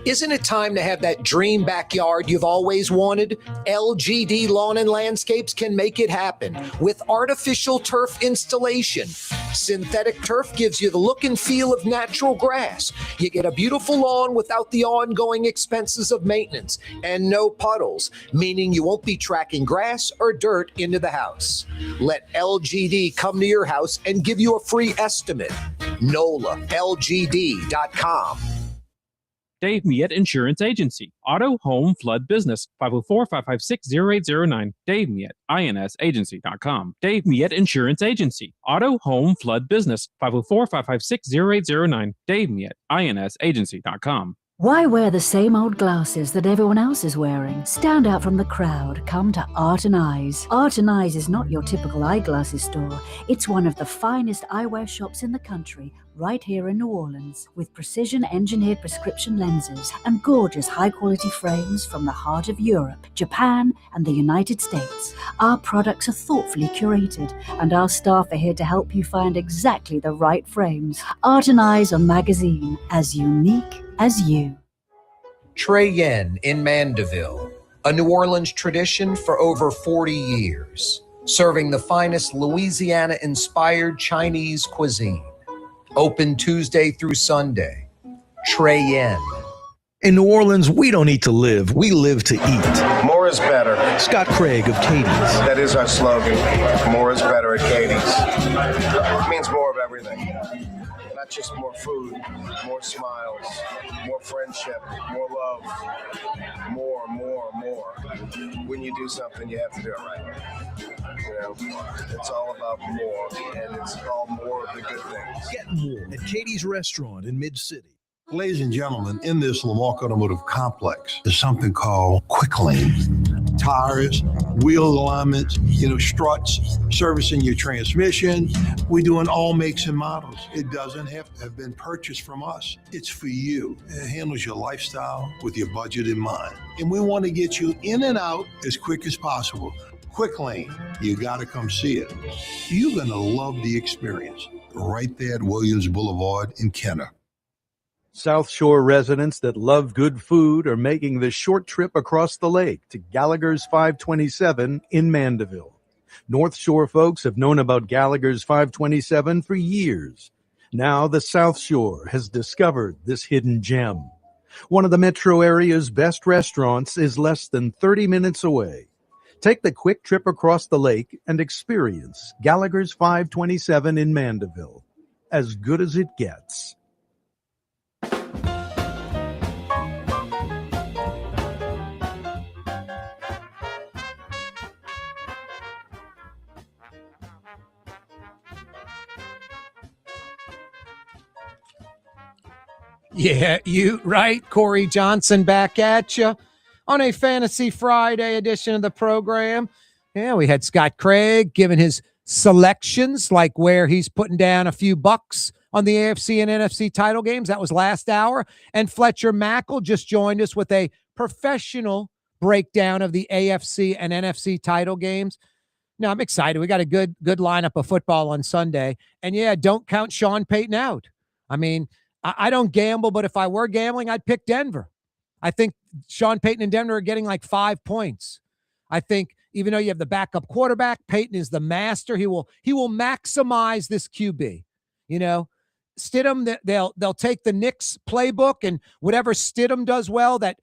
Isn't it time to have that dream backyard you've always wanted? LGD Lawn and Landscapes can make it happen with artificial turf installation. Synthetic turf gives you the look and feel of natural grass. You get a beautiful lawn without the ongoing expenses of maintenance and no puddles, meaning you won't be tracking grass or dirt into the house. Let LGD come to your house and give you a free estimate. NOLALGD.com. Dave Miette Insurance Agency. Auto, home, flood, business. 504-556-0809. Dave Miette, INSagency.com. Dave Miette Insurance Agency. Auto, home, flood, business. 504-556-0809. Dave Miette, INSagency.com. Why wear the same old glasses that everyone else is wearing? Stand out from the crowd. Come to Art and Eyes. Art and Eyes is not your typical eyeglasses store. It's one of the finest eyewear shops in the country, right here in New Orleans, with precision-engineered prescription lenses and gorgeous high-quality frames from the heart of Europe, Japan, and the United States. Our products are thoughtfully curated, and our staff are here to help you find exactly the right frames. Art and Eyes on magazine, as unique as you. Trey Yen in Mandeville, a New Orleans tradition for over 40 years, serving the finest Louisiana-inspired Chinese cuisine. Open Tuesday through Sunday. Trey Yen. In New Orleans, we don't eat to live, we live to eat. More is better. Scott Craig of Katie's. That is our slogan. More is better at Katie's. It means more of everything. Not just more food, more smiles, more friendship, more love, more. When you do something, you have to do it right. You know, it's all about more, and it's all more of the good things. Get more at Katie's Restaurant in Mid-City. Ladies and gentlemen, in this Lamarck Automotive Complex is something called Quick Lane. Tires, wheel alignments, struts, servicing your transmission. We do in all makes and models. It doesn't have to have been purchased from us. It's for you. It handles your lifestyle with your budget in mind. And we want to get you in and out as quick as possible. Quick Lane, you got to come see it. You're going to love the experience. Right there at Williams Boulevard in Kenner. South Shore residents that love good food are making the short trip across the lake to Gallagher's 527 in Mandeville. North Shore folks have known about Gallagher's 527 for years. Now the South Shore has discovered this hidden gem. One of the metro area's best restaurants is less than 30 minutes away. Take the quick trip across the lake and experience Gallagher's 527 in Mandeville. As good as it gets. Yeah, you right. Corey Johnson back at you on a Fantasy Friday edition of the program. Yeah, we had Scott Craig giving his selections, like where he's putting down a few bucks on the AFC and NFC title games. That was last hour. And Fletcher Mackle just joined us with a professional breakdown of the AFC and NFC title games. Now, I'm excited. We got a good lineup of football on Sunday. And yeah, don't count Sean Payton out. I mean, I don't gamble, but if I were gambling, I'd pick Denver. I think Sean Payton and Denver are getting like 5 points. I think even though you have the backup quarterback, Payton is the master. He will maximize this QB. Stidham, they'll take the Knicks playbook, and whatever Stidham does well, that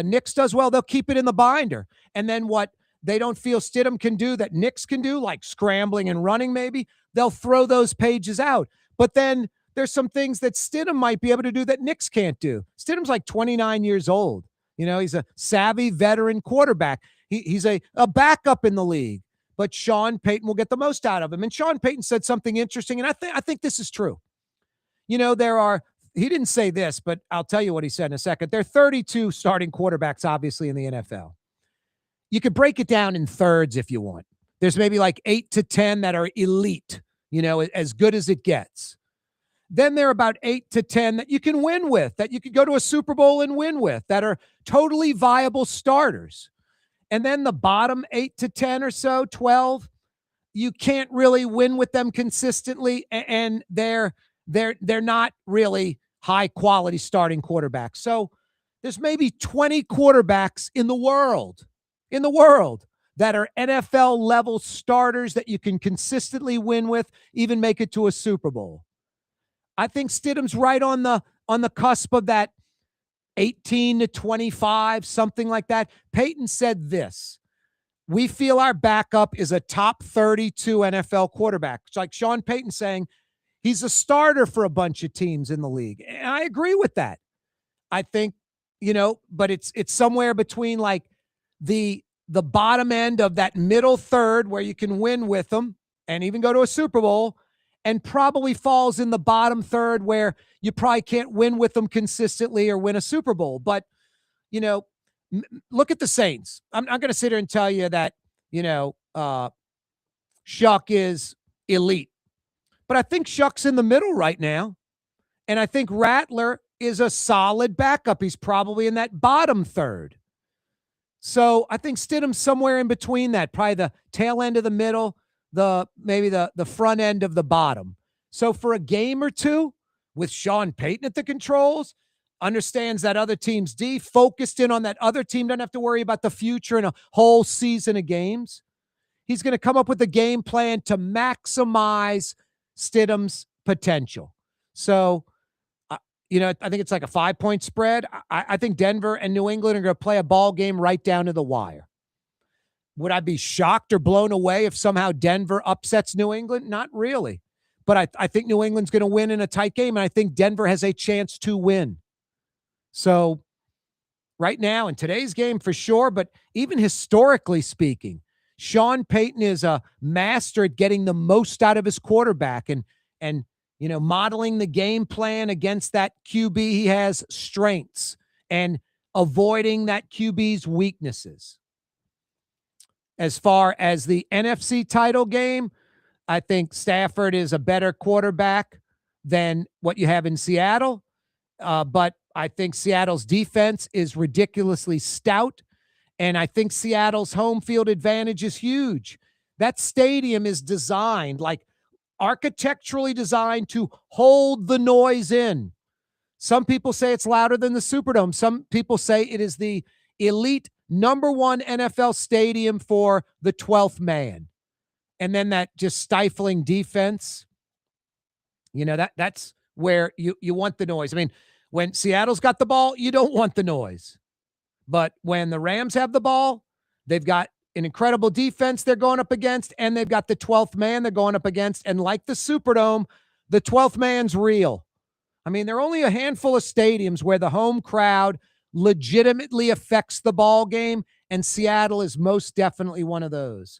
Knicks does well, they'll keep it in the binder. And then what they don't feel Stidham can do that Knicks can do, like scrambling and running maybe, they'll throw those pages out. But then there's some things that Stidham might be able to do that Knicks can't do. Stidham's like 29 years old. He's a savvy veteran quarterback. He's a backup in the league, but Sean Payton will get the most out of him. And Sean Payton said something interesting, and I think this is true. He didn't say this, but I'll tell you what he said in a second. There are 32 starting quarterbacks, obviously, in the NFL. You could break it down in thirds if you want. There's maybe like 8 to 10 that are elite, as good as it gets. Then there are about 8 to 10 that you can win with, that you could go to a Super Bowl and win with, that are totally viable starters. And then the bottom 8 to 10 or so, 12, you can't really win with them consistently, and they're not really high quality starting quarterbacks. So there's maybe 20 quarterbacks in the world that are NFL level starters that you can consistently win with, even make it to a Super Bowl. I think Stidham's right on the cusp of that 18 to 25, something like that. Peyton said this: we feel our backup is a top 32 NFL quarterback. It's like Sean Payton saying he's a starter for a bunch of teams in the league. And I agree with that. I think, but it's somewhere between like the bottom end of that middle third where you can win with them and even go to a Super Bowl, and probably falls in the bottom third where you probably can't win with them consistently or win a Super Bowl. But, look at the Saints. I'm not going to sit here and tell you that, Shuck is elite. But I think Shuck's in the middle right now. And I think Rattler is a solid backup. He's probably in that bottom third. So I think Stidham's somewhere in between that, probably the tail end of the middle, maybe the front end of the bottom. So for a game or two with Sean Payton at the controls, understands that other team's D, focused in on that other team, doesn't have to worry about the future and a whole season of games. He's going to come up with a game plan to maximize Stidham's potential. So, I think it's like a 5-point spread. I think Denver and New England are going to play a ball game right down to the wire. Would I be shocked or blown away if somehow Denver upsets New England? Not really. But I think New England's going to win in a tight game, and I think Denver has a chance to win. So right now in today's game for sure, but even historically speaking, Sean Payton is a master at getting the most out of his quarterback and modeling the game plan against that QB. He has strengths and avoiding that QB's weaknesses. As far as the NFC title game, I think Stafford is a better quarterback than what you have in Seattle. But I think Seattle's defense is ridiculously stout. And I think Seattle's home field advantage is huge. That stadium is designed, like architecturally designed, to hold the noise in. Some people say it's louder than the Superdome. Some people say it is the elite #1 NFL stadium for the 12th man. And then that just stifling defense, that's where you want the noise. I mean, when Seattle's got the ball, you don't want the noise. But when the Rams have the ball, they've got an incredible defense they're going up against, and they've got the 12th man they're going up against. And like the Superdome, the 12th man's real. I mean, there are only a handful of stadiums where the home crowd legitimately affects the ball game, and Seattle is most definitely one of those.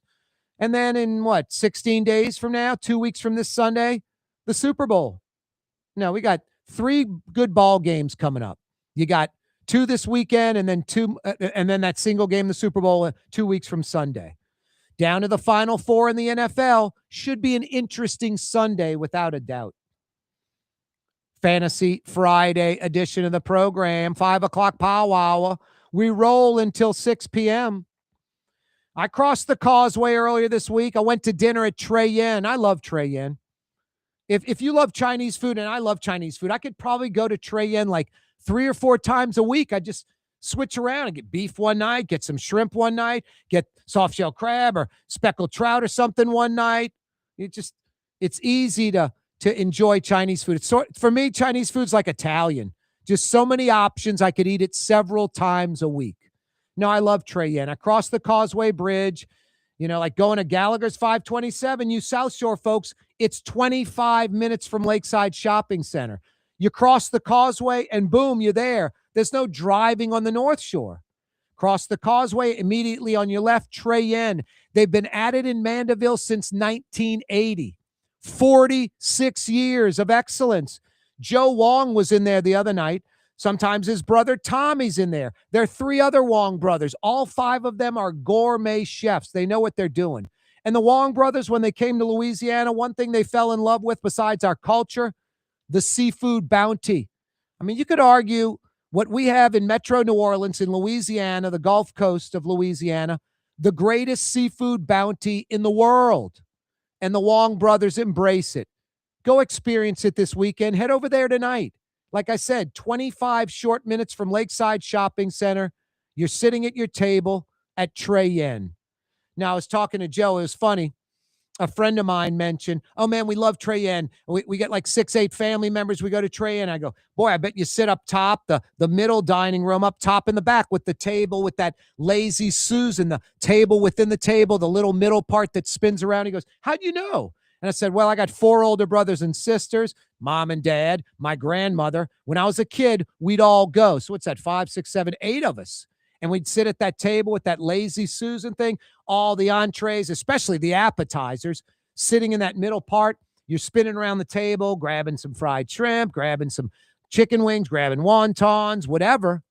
And then in 16 days from now, 2 weeks from this Sunday, the Super Bowl. No, we got 3 good ball games coming up. You got 2 this weekend, and then 2, and then that single game, the Super Bowl, 2 weeks from Sunday. Down to the Final Four in the NFL. Should be an interesting Sunday without a doubt. Fantasy Friday edition of the program, 5 o'clock powwow. We roll until 6 p.m. I crossed the causeway earlier this week. I went to dinner at Trey Yen. I love Trey Yen. If you love Chinese food, and I love Chinese food, I could probably go to Trey Yen like 3 or 4 times a week. I just switch around and get beef one night, get some shrimp one night, get soft shell crab or speckled trout or something one night. It's easy to enjoy Chinese food. For me, Chinese food's like Italian. Just so many options. I could eat it several times a week. No, I love Trey Yen. I crossed the Causeway Bridge, like going to Gallagher's 527. You South Shore folks, it's 25 minutes from Lakeside Shopping Center. You cross the causeway and boom, you're there. There's no driving on the North Shore. Cross the causeway, immediately on your left, Trey Yen. They've been at it in Mandeville since 1980. 46 years of excellence. Joe Wong was in there the other night. Sometimes his brother Tommy's in there. There are 3 other Wong brothers. All 5 of them are gourmet chefs. They know what they're doing. And the Wong brothers, when they came to Louisiana, one thing they fell in love with besides our culture, the seafood bounty. I mean, you could argue what we have in Metro New Orleans, in Louisiana, the Gulf Coast of Louisiana, the greatest seafood bounty in the world. and the Wong brothers embrace it. Go experience it this weekend. Head over there tonight. Like I said, 25 short minutes from Lakeside Shopping Center. You're sitting at your table at Trey Yen. Now, I was talking to Joe. It was funny. A friend of mine mentioned, oh, man, we love Trey Yen. We get like 6-8 family members. We go to Trey Yen. I go, boy, I bet you sit up top, the middle dining room up top in the back with the table with that lazy Susan, the table within the table, the little middle part that spins around. He goes, how'd you know? And I said, well, I got 4 older brothers and sisters, mom and dad, my grandmother. When I was a kid, we'd all go. So what's that, 5, 6, 7, 8 of us? And we'd sit at that table with that lazy Susan thing, all the entrees, especially the appetizers, sitting in that middle part. You're spinning around the table, grabbing some fried shrimp, grabbing some chicken wings, grabbing wontons, whatever.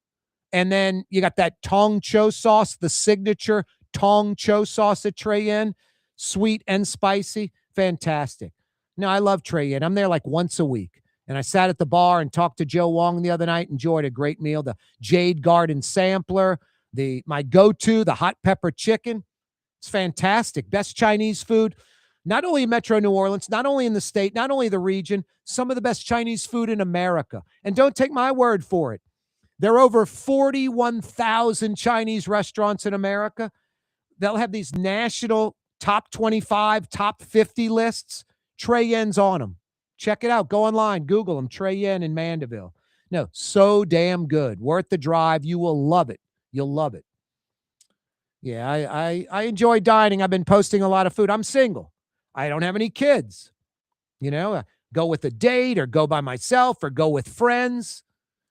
And then you got that tong cho sauce, the signature tong cho sauce at Trey Yen, sweet and spicy. Fantastic. No, I love Trey Yen. I'm there like once a week. And I sat at the bar and talked to Joe Wong the other night, enjoyed a great meal. The Jade Garden Sampler, my go-to, the hot pepper chicken. It's fantastic. Best Chinese food, not only in Metro New Orleans, not only in the state, not only the region, some of the best Chinese food in America. And don't take my word for it. There are over 41,000 Chinese restaurants in America. They'll have these national top 25, top 50 lists. Trey Yen's on them. Check it out. Go online. Google them. Trey Yen in Mandeville. No, so damn good. Worth the drive. You will love it. You'll love it. Yeah, I enjoy dining. I've been posting a lot of food. I'm single. I don't have any kids. You know, go with a date or go by myself or go with friends.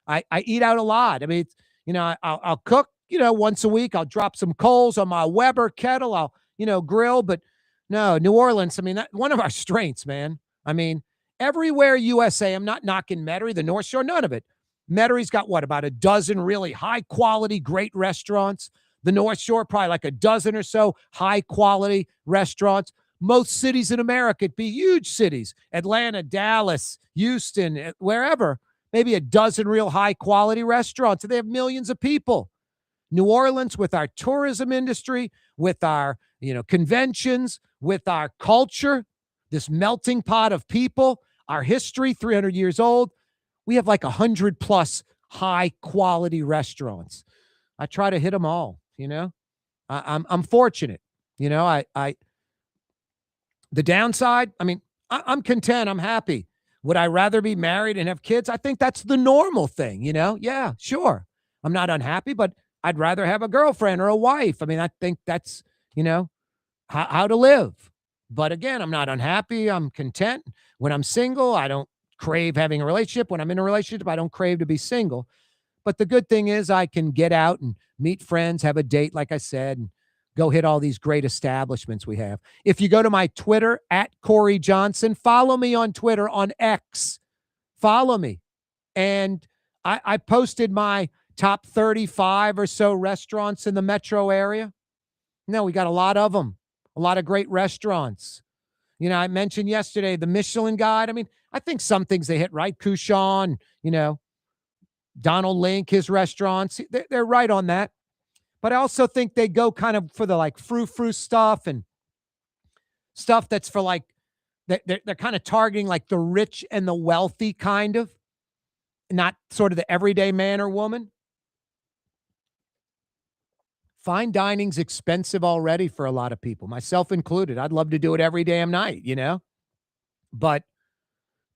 I eat out a lot. I mean, I'll cook, once a week. I'll drop some coals on my Weber kettle. I'll, grill. But no, New Orleans, I mean, that's one of our strengths, man. I mean, everywhere USA, I'm not knocking Metairie, the North Shore, none of it. Metairie's got about a dozen really high-quality, great restaurants. The North Shore, probably like a dozen or so high-quality restaurants. Most cities in America, it'd be huge cities, Atlanta, Dallas, Houston, wherever, maybe a dozen real high-quality restaurants. They have millions of people. New Orleans, with our tourism industry, with our, conventions, with our culture, this melting pot of people, our history, 300 years old, we have like 100+ high-quality restaurants. I try to hit them all, I'm fortunate. The downside, I mean, I'm content. I'm happy. Would I rather be married and have kids? I think that's the normal thing, Yeah, sure. I'm not unhappy, but I'd rather have a girlfriend or a wife. I mean, I think that's, how to live. But again, I'm not unhappy. I'm content. When I'm single, I don't crave having a relationship. When I'm in a relationship, I don't crave to be single. But the good thing is I can get out and meet friends, have a date, like I said, and go hit all these great establishments we have. If you go to my Twitter, at Corey Johnson, follow me on Twitter, on X. Follow me. And I posted my top 35 or so restaurants in the metro area. No, we got a lot of them. A lot of great restaurants. I mentioned yesterday the Michelin Guide. I mean, I think some things they hit right. Couchon, Donald Link, his restaurants, they're right on that. But I also think they go kind of for the like frou-frou stuff and stuff that's for like, they're kind of targeting like the rich and the wealthy kind of, not sort of the everyday man or woman. Fine dining's expensive already for a lot of people, myself included. I'd love to do it every damn night, But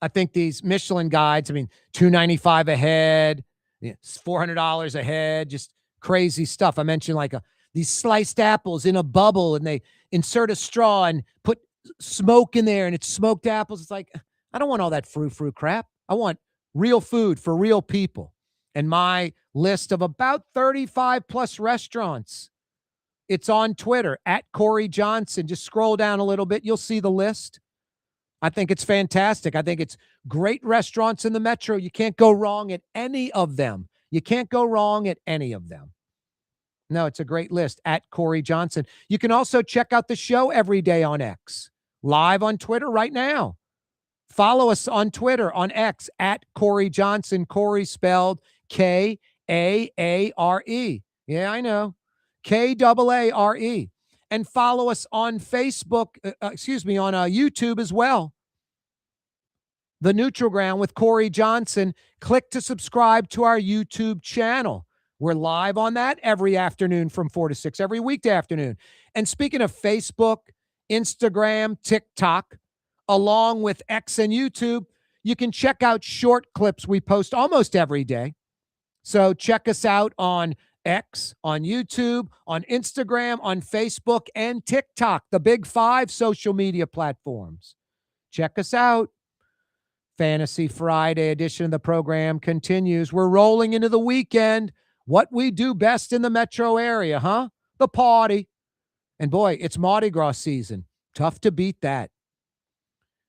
I think these Michelin Guides, I mean, $295 a head, $400 a head, just crazy stuff. I mentioned like these sliced apples in a bubble and they insert a straw and put smoke in there and it's smoked apples. It's like, I don't want all that frou-frou crap. I want real food for real people. And my list of about 35+ restaurants, it's on Twitter, at Corey Johnson. Just scroll down a little bit. You'll see the list. I think it's fantastic. I think it's great restaurants in the metro. You can't go wrong at any of them. You can't go wrong at any of them. No, it's a great list, at Corey Johnson. You can also check out the show every day on X, live on Twitter right now. Follow us on Twitter, on X, at Corey Johnson. Corey spelled K-A-A-R-E. Yeah, I know. K-A-A-R-E. and follow us on Facebook, on YouTube as well. The Neutral Ground with Corey Johnson. Click to subscribe to our YouTube channel. We're live on that every afternoon from 4 to 6, every weekday afternoon. And speaking of Facebook, Instagram, TikTok, along with X and YouTube, you can check out short clips we post almost every day. So check us out on X, on YouTube, on Instagram, on Facebook, and TikTok, the big 5 social media platforms. Check us out. Fantasy Friday edition of the program continues. We're rolling into the weekend. What we do best in the metro area, huh? The party. And boy, it's Mardi Gras season. Tough to beat that.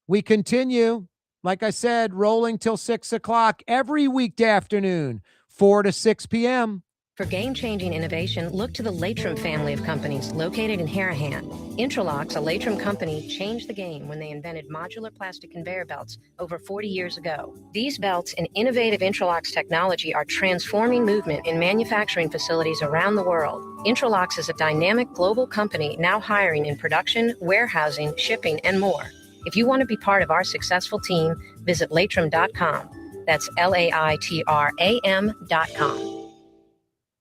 We continue, like I said, rolling till 6 o'clock every weekday afternoon, 4 to 6 p.m. For game-changing innovation, look to the Latrim family of companies located in Harahan. Intralocks, a Latrim company, changed the game when they invented modular plastic conveyor belts over 40 years ago. These belts and innovative Intralocks technology are transforming movement in manufacturing facilities around the world. Intralocks is a dynamic global company now hiring in production, warehousing, shipping, and more. If you want to be part of our successful team, visit Latrim.com. That's LAITRAM.com.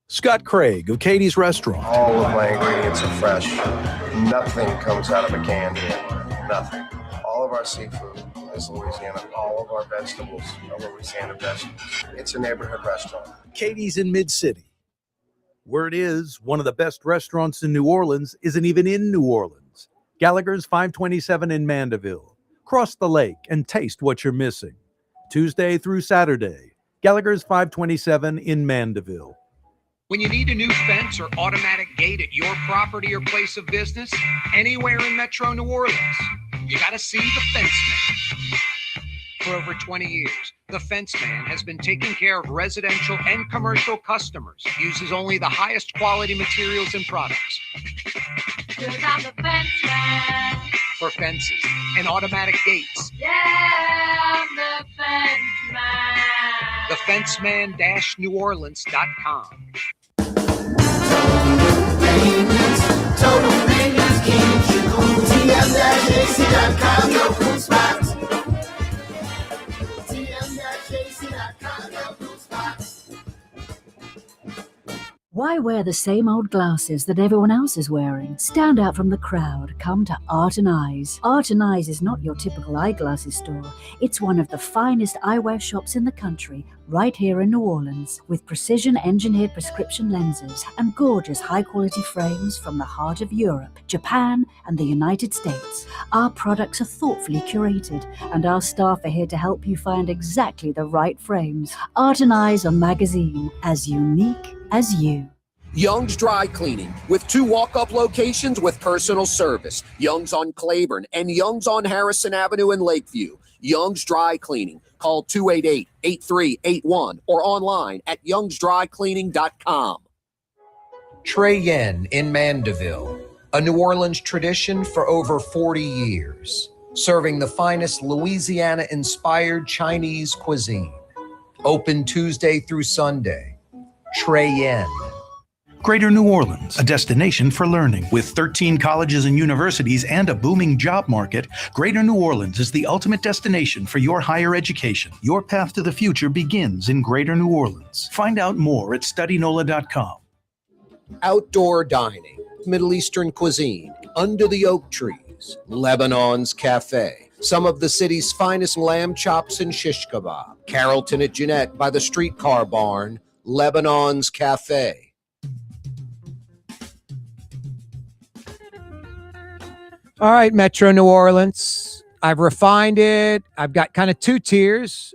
Scott Craig of Katie's Restaurant. All of my ingredients are fresh. Nothing comes out of a can here. Nothing. All of our seafood is Louisiana. All of our vegetables are Louisiana vegetables. It's a neighborhood restaurant. Katie's in Mid-City. Word is, one of the best restaurants in New Orleans isn't even in New Orleans. Gallagher's 527 in Mandeville. Cross the lake and taste what you're missing. Tuesday through Saturday, Gallagher's 527 in Mandeville. When you need a new fence or automatic gate at your property or place of business, anywhere in Metro New Orleans, you got to see the Fence Man. For over 20 years, the Fence Man has been taking care of residential and commercial customers, uses only the highest quality materials and products. 'Cause I'm the fence man. For fences and automatic gates. Yeah, I'm the fence man. TheFenceman-NewOrleans.com. Total maintenance keeps you cool. TM-JC.com, your cool spot. TM-JC.com, your cool spot. Why wear the same old glasses that everyone else is wearing? Stand out from the crowd. Come to Art and Eyes. Art and Eyes is not your typical eyeglasses store. It's one of the finest eyewear shops in the country, right here in New Orleans, with precision-engineered prescription lenses and gorgeous high-quality frames from the heart of Europe, Japan, and the United States. Our products are thoughtfully curated, and our staff are here to help you find exactly the right frames. Art and Eyes on Magazine, as unique as you. Young's Dry Cleaning, with 2 walk-up locations with personal service. Young's on Claiborne and Young's on Harrison Avenue in Lakeview. Young's Dry Cleaning. Call 288-8381 or online at youngsdrycleaning.com. Trey Yen in Mandeville, a New Orleans tradition for over 40 years, serving the finest Louisiana-inspired Chinese cuisine. Open Tuesday through Sunday. Trey Yen. Greater New Orleans, a destination for learning. With 13 colleges and universities and a booming job market, Greater New Orleans is the ultimate destination for your higher education. Your path to the future begins in Greater New Orleans. Find out more at studynola.com. Outdoor dining, Middle Eastern cuisine, under the oak trees, Lebanon's Cafe. Some of the city's finest lamb chops and shish kebab. Carrollton at Jeanette by the streetcar barn, Lebanon's Cafe. All right, Metro New Orleans. I've refined it. I've got kind of 2 tiers,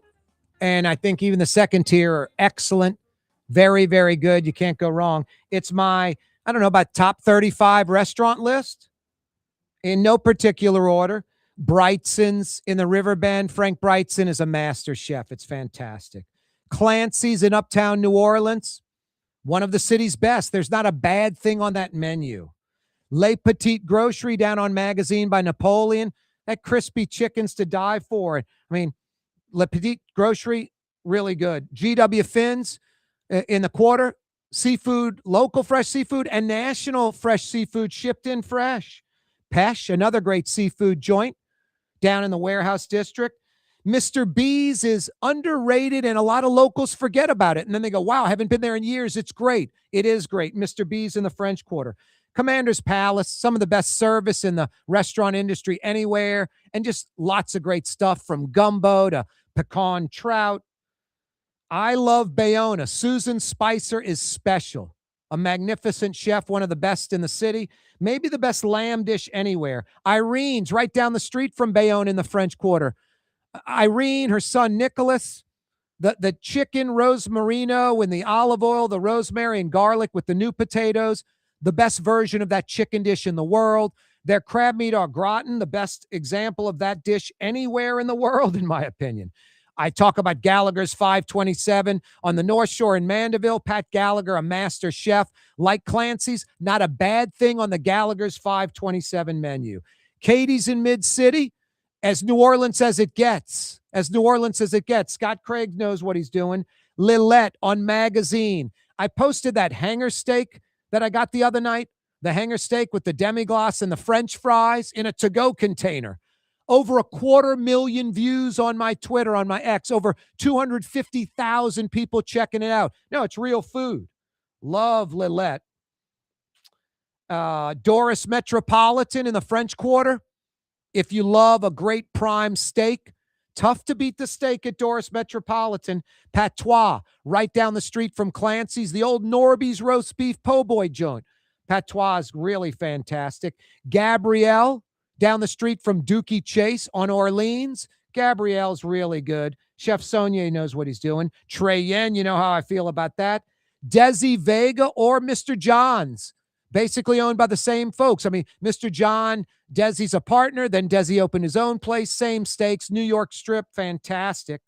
and I think even the second tier are excellent. Very, very good. You can't go wrong. It's my, I don't know, about top 35 restaurant list in no particular order. Brightson's in the Riverbend. Frank Brightson is a master chef. It's fantastic. Clancy's in Uptown New Orleans, one of the city's best. There's not a bad thing on that menu. Le Petit Grocery down on Magazine by Napoleon. That crispy chicken's to die for. I mean, Le Petit Grocery, really good. GW Finn's in the Quarter, seafood, local fresh seafood, and national fresh seafood shipped in fresh. Pesh, another great seafood joint down in the Warehouse District. Mr. B's is underrated, and a lot of locals forget about it. And then they go, wow, I haven't been there in years. It's great. It is great. Mr. B's in the French Quarter. Commander's Palace, some of the best service in the restaurant industry anywhere, and just lots of great stuff from gumbo to pecan trout. I love Bayona. Susan Spicer is special. A magnificent chef, one of the best in the city, maybe the best lamb dish anywhere. Irene's right down the street from Bayonne in the French Quarter. Irene, her son Nicholas, the chicken rosmarino and the olive oil, the rosemary and garlic with the new potatoes, the best version of that chicken dish in the world. Their crab meat au gratin, the best example of that dish anywhere in the world, in my opinion. I talk about Gallagher's 527 on the North Shore in Mandeville. Pat Gallagher, a master chef, like Clancy's, not a bad thing on the Gallagher's 527 menu. Katie's in Mid-City, as New Orleans as it gets. As New Orleans as it gets. Scott Craig knows what he's doing. Lillette on Magazine. I posted that hanger steak that I got the other night. The hanger steak with the demi-glace and the French fries in a to-go container. Over 250,000 views on my Twitter, on my X. Over 250,000 people checking it out. No, it's real food. Love Lillette. Doris Metropolitan in the French Quarter. If you love a great prime steak, tough to beat the steak at Doris Metropolitan. Patois, right down the street from Clancy's. The old Norby's roast beef po' boy joint. Patois is really fantastic. Gabrielle, down the street from Dookie Chase on Orleans. Gabrielle's really good. Chef Saunier knows what he's doing. Trey Yen, you know how I feel about that. Desi Vega or Mr. John's, basically owned by the same folks. I mean, Mr. John, Desi's a partner. Then Desi opened his own place. Same steaks. New York Strip, fantastic.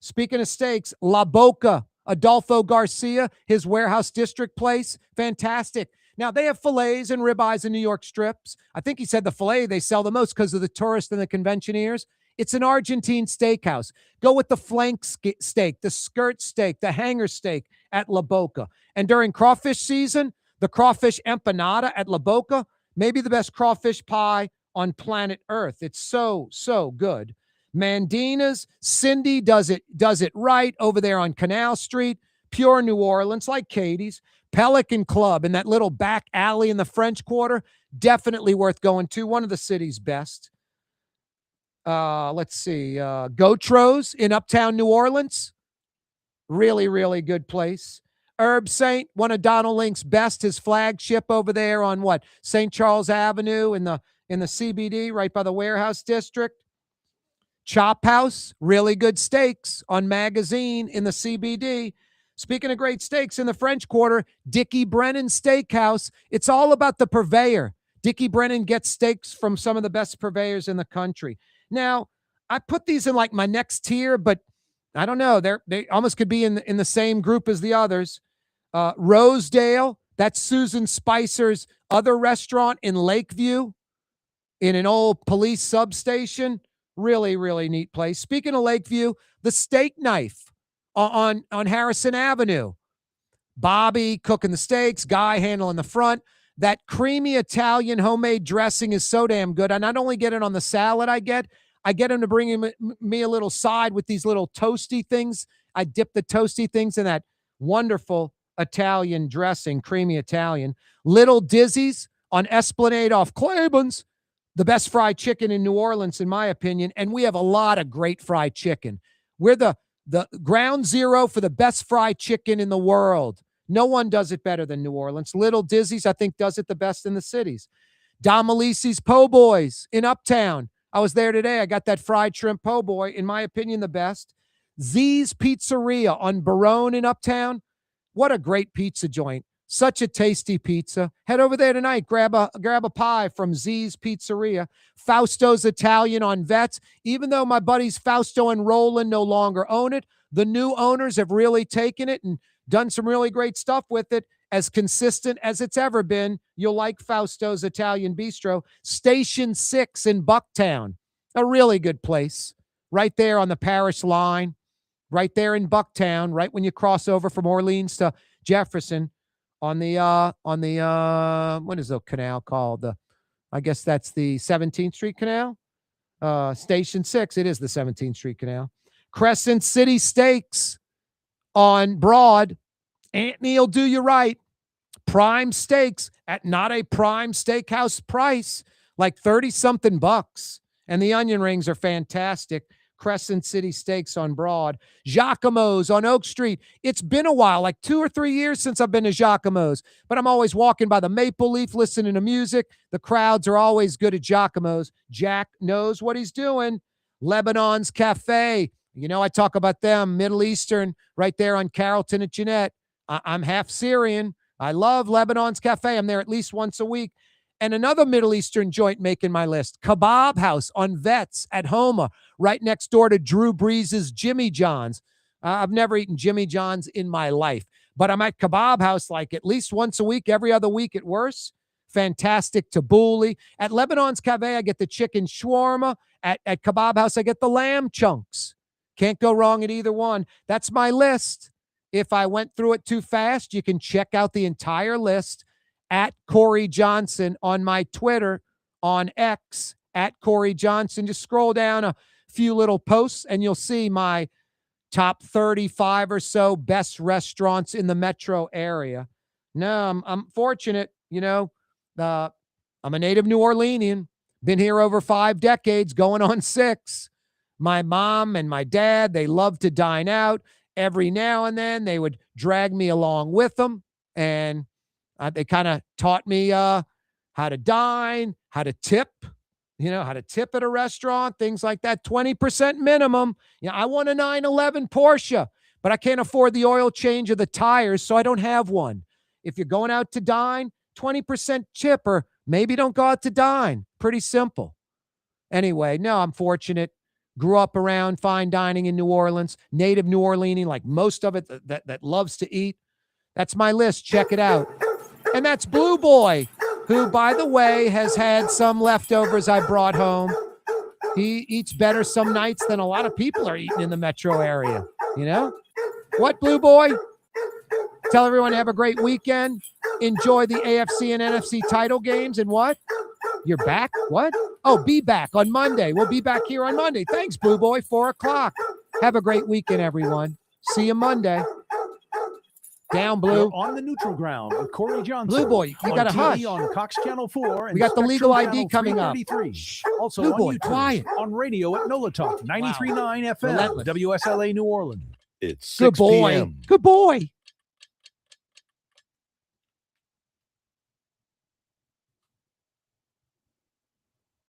Speaking of steaks, La Boca, Adolfo Garcia, his Warehouse District place, fantastic. Now, they have fillets and ribeyes in New York strips. I think he said the filet they sell the most because of the tourists and the conventioneers. It's an Argentine steakhouse. Go with the flank steak, the skirt steak, the hanger steak at La Boca. And during crawfish season, the crawfish empanada at La Boca, maybe the best crawfish pie on planet Earth. It's so, so good. Mandina's, Cindy does it right over there on Canal Street. Pure New Orleans, like Katie's. Pelican Club in that little back alley in the French Quarter, definitely worth going to. One of the city's best. Let's see. Gautro's in Uptown New Orleans. Really, really good place. Herb Saint, one of Donald Link's best, his flagship over there on what? St. Charles Avenue in the CBD, right by the Warehouse District. Chop House, really good steaks on Magazine in the CBD. Speaking of great steaks in the French Quarter, Dickie Brennan Steakhouse. It's all about the purveyor. Dickie Brennan gets steaks from some of the best purveyors in the country. Now, I put these in like my next tier, but I don't know. They almost could be in the same group as the others. Rosedale, that's Susan Spicer's other restaurant in Lakeview in an old police substation. Really, really neat place. Speaking of Lakeview, the Steak Knife on Harrison Avenue. Bobby cooking the steaks, Guy handling the front. That creamy Italian homemade dressing is so damn good. I not only get it on the salad I get him to bring me a little side with these little toasty things. I dip the toasty things in that wonderful Italian dressing, creamy Italian. Little Dizzy's on Esplanade off Claiborne's. The best fried chicken in New Orleans, in my opinion, and we have a lot of great fried chicken. We're the ground zero for the best fried chicken in the world. No one does it better than New Orleans. Little Dizzy's, I think, does it the best in the cities. Domelice's Po' Boys in Uptown. I was there today. I got that fried shrimp po' boy, in my opinion, the best. Z's Pizzeria on Barone in Uptown. What a great pizza joint. Such a tasty pizza. Head over there tonight. Grab a pie from Z's Pizzeria. Fausto's Italian on Vets. Even though my buddies Fausto and Roland no longer own it, the new owners have really taken it and done some really great stuff with it. As consistent as it's ever been. You'll like Fausto's Italian Bistro. Station 6 in Bucktown. A really good place. Right there on the Parish line. Right there in Bucktown. Right when you cross over from Orleans to Jefferson on the what is the canal called? I guess that's the 17th Street Canal. Station 6. It is the 17th Street Canal. Crescent City Steaks on Broad. Aunt Neil, do you right. Prime steaks at not a prime steakhouse price, like 30-something bucks. And the onion rings are fantastic. Crescent City Steaks on Broad. Giacomo's on Oak Street. It's been a while, like 2 or 3 years since I've been to Giacomo's, but I'm always walking by the Maple Leaf listening to music. The crowds are always good at Giacomo's. Jack knows what he's doing. Lebanon's Cafe. You know, I talk about them, Middle Eastern, right there on Carrollton at Jeanette. I'm half Syrian. I love Lebanon's Cafe. I'm there at least once a week. And another Middle Eastern joint making my list, Kebab House on Vets at Homa, right next door to Drew Brees' Jimmy John's. I've never eaten Jimmy John's in my life, but I'm at Kebab House like at least once a week, every other week at worst. Fantastic tabbouleh. At Lebanon's Cafe, I get the chicken shawarma. At Kebab House, I get the lamb chunks. Can't go wrong at either one. That's my list. If I went through it too fast, you can check out the entire list at Corey Johnson on my Twitter, on X, at Corey Johnson. Just scroll down a few little posts and you'll see my top 35 or so best restaurants in the metro area. No, I'm fortunate, you know. I'm a native New Orleanian, been here over 5 decades, going on 6. My mom and my dad, they love to dine out. Every now and then they would drag me along with them, and they kind of taught me how to dine, how to tip, how to tip at a restaurant, things like that. 20% minimum. I want a 911 Porsche, but I can't afford the oil change of the tires, so I don't have one. If you're going out to dine, 20% tip, or maybe don't go out to dine. Pretty simple. Anyway, no, I'm fortunate. Grew up around fine dining in New Orleans, native New Orleanian, like most of it that loves to eat. That's my list. Check it out. And that's Blue Boy, who, by the way, has had some leftovers I brought home. He eats better some nights than a lot of people are eating in the metro area. You know? What, Blue Boy? Tell everyone to have a great weekend. Enjoy the AFC and NFC title games. And what? You're back? What? Oh, be back on Monday. We'll be back here on Monday. Thanks, Blue Boy. 4:00. Have a great weekend, everyone. See you Monday. Down, Blue. We're on the neutral ground with Corey Johnson. Blue Boy, you got to hush. On Cox Channel 4. And we got the legal Spectrum ID coming up. Also Blue on Boy, YouTube, quiet. On radio at NOLA Talk, 93.9 FM, Relentless. WSLA New Orleans. It's 6 Good boy. p.m. Good boy.